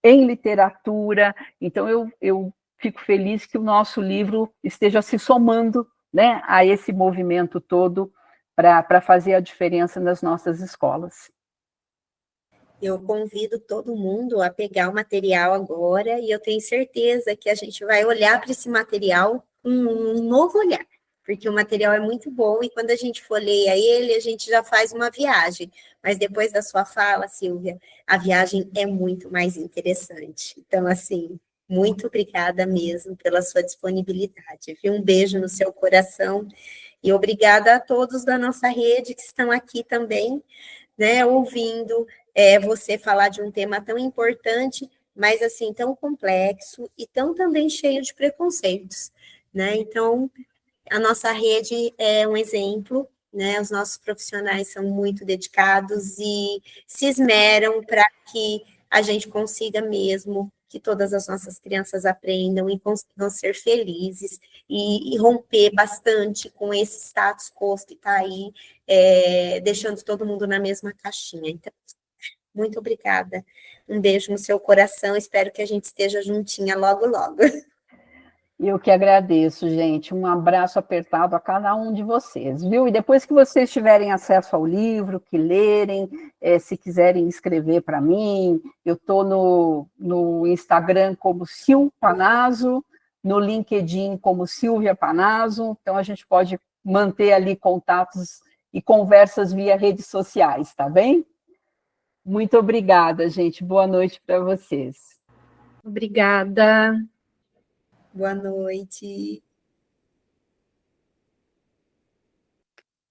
em literatura. Então, eu fico feliz que o nosso livro esteja se somando, né, a esse movimento todo para fazer a diferença nas nossas escolas. Eu convido todo mundo a pegar o material agora e eu tenho certeza que a gente vai olhar para esse material com um novo olhar, porque o material é muito bom e quando a gente folheia ele, a gente já faz uma viagem. Mas depois da sua fala, Silvia, a viagem é muito mais interessante. Então, assim, muito obrigada mesmo pela sua disponibilidade. Um beijo no seu coração e obrigada a todos da nossa rede que estão aqui também, né, ouvindo você falar de um tema tão importante, mas assim, tão complexo e tão também cheio de preconceitos, né? Então, a nossa rede é um exemplo, né? Os nossos profissionais são muito dedicados e se esmeram para que a gente consiga mesmo que todas as nossas crianças aprendam e consigam ser felizes e romper bastante com esse status quo que está aí, deixando todo mundo na mesma caixinha. Então, muito obrigada. Um beijo no seu coração. Espero que a gente esteja juntinha logo, logo. Eu que agradeço, gente. Um abraço apertado a cada um de vocês, viu? E depois que vocês tiverem acesso ao livro, que lerem, se quiserem escrever para mim, eu estou no Instagram como Sil Panazzo, no LinkedIn como Silvia Panazzo, então a gente pode manter ali contatos e conversas via redes sociais, tá bem? Muito obrigada, gente. Boa noite para vocês. Obrigada. Boa noite.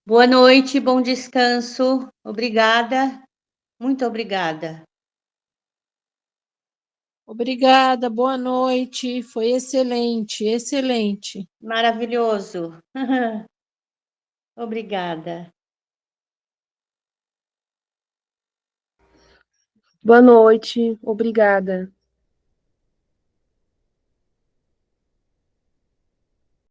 Boa noite, bom descanso. Obrigada, muito obrigada. Obrigada, boa noite. Foi excelente, excelente. Maravilhoso. Obrigada. Boa noite, obrigada.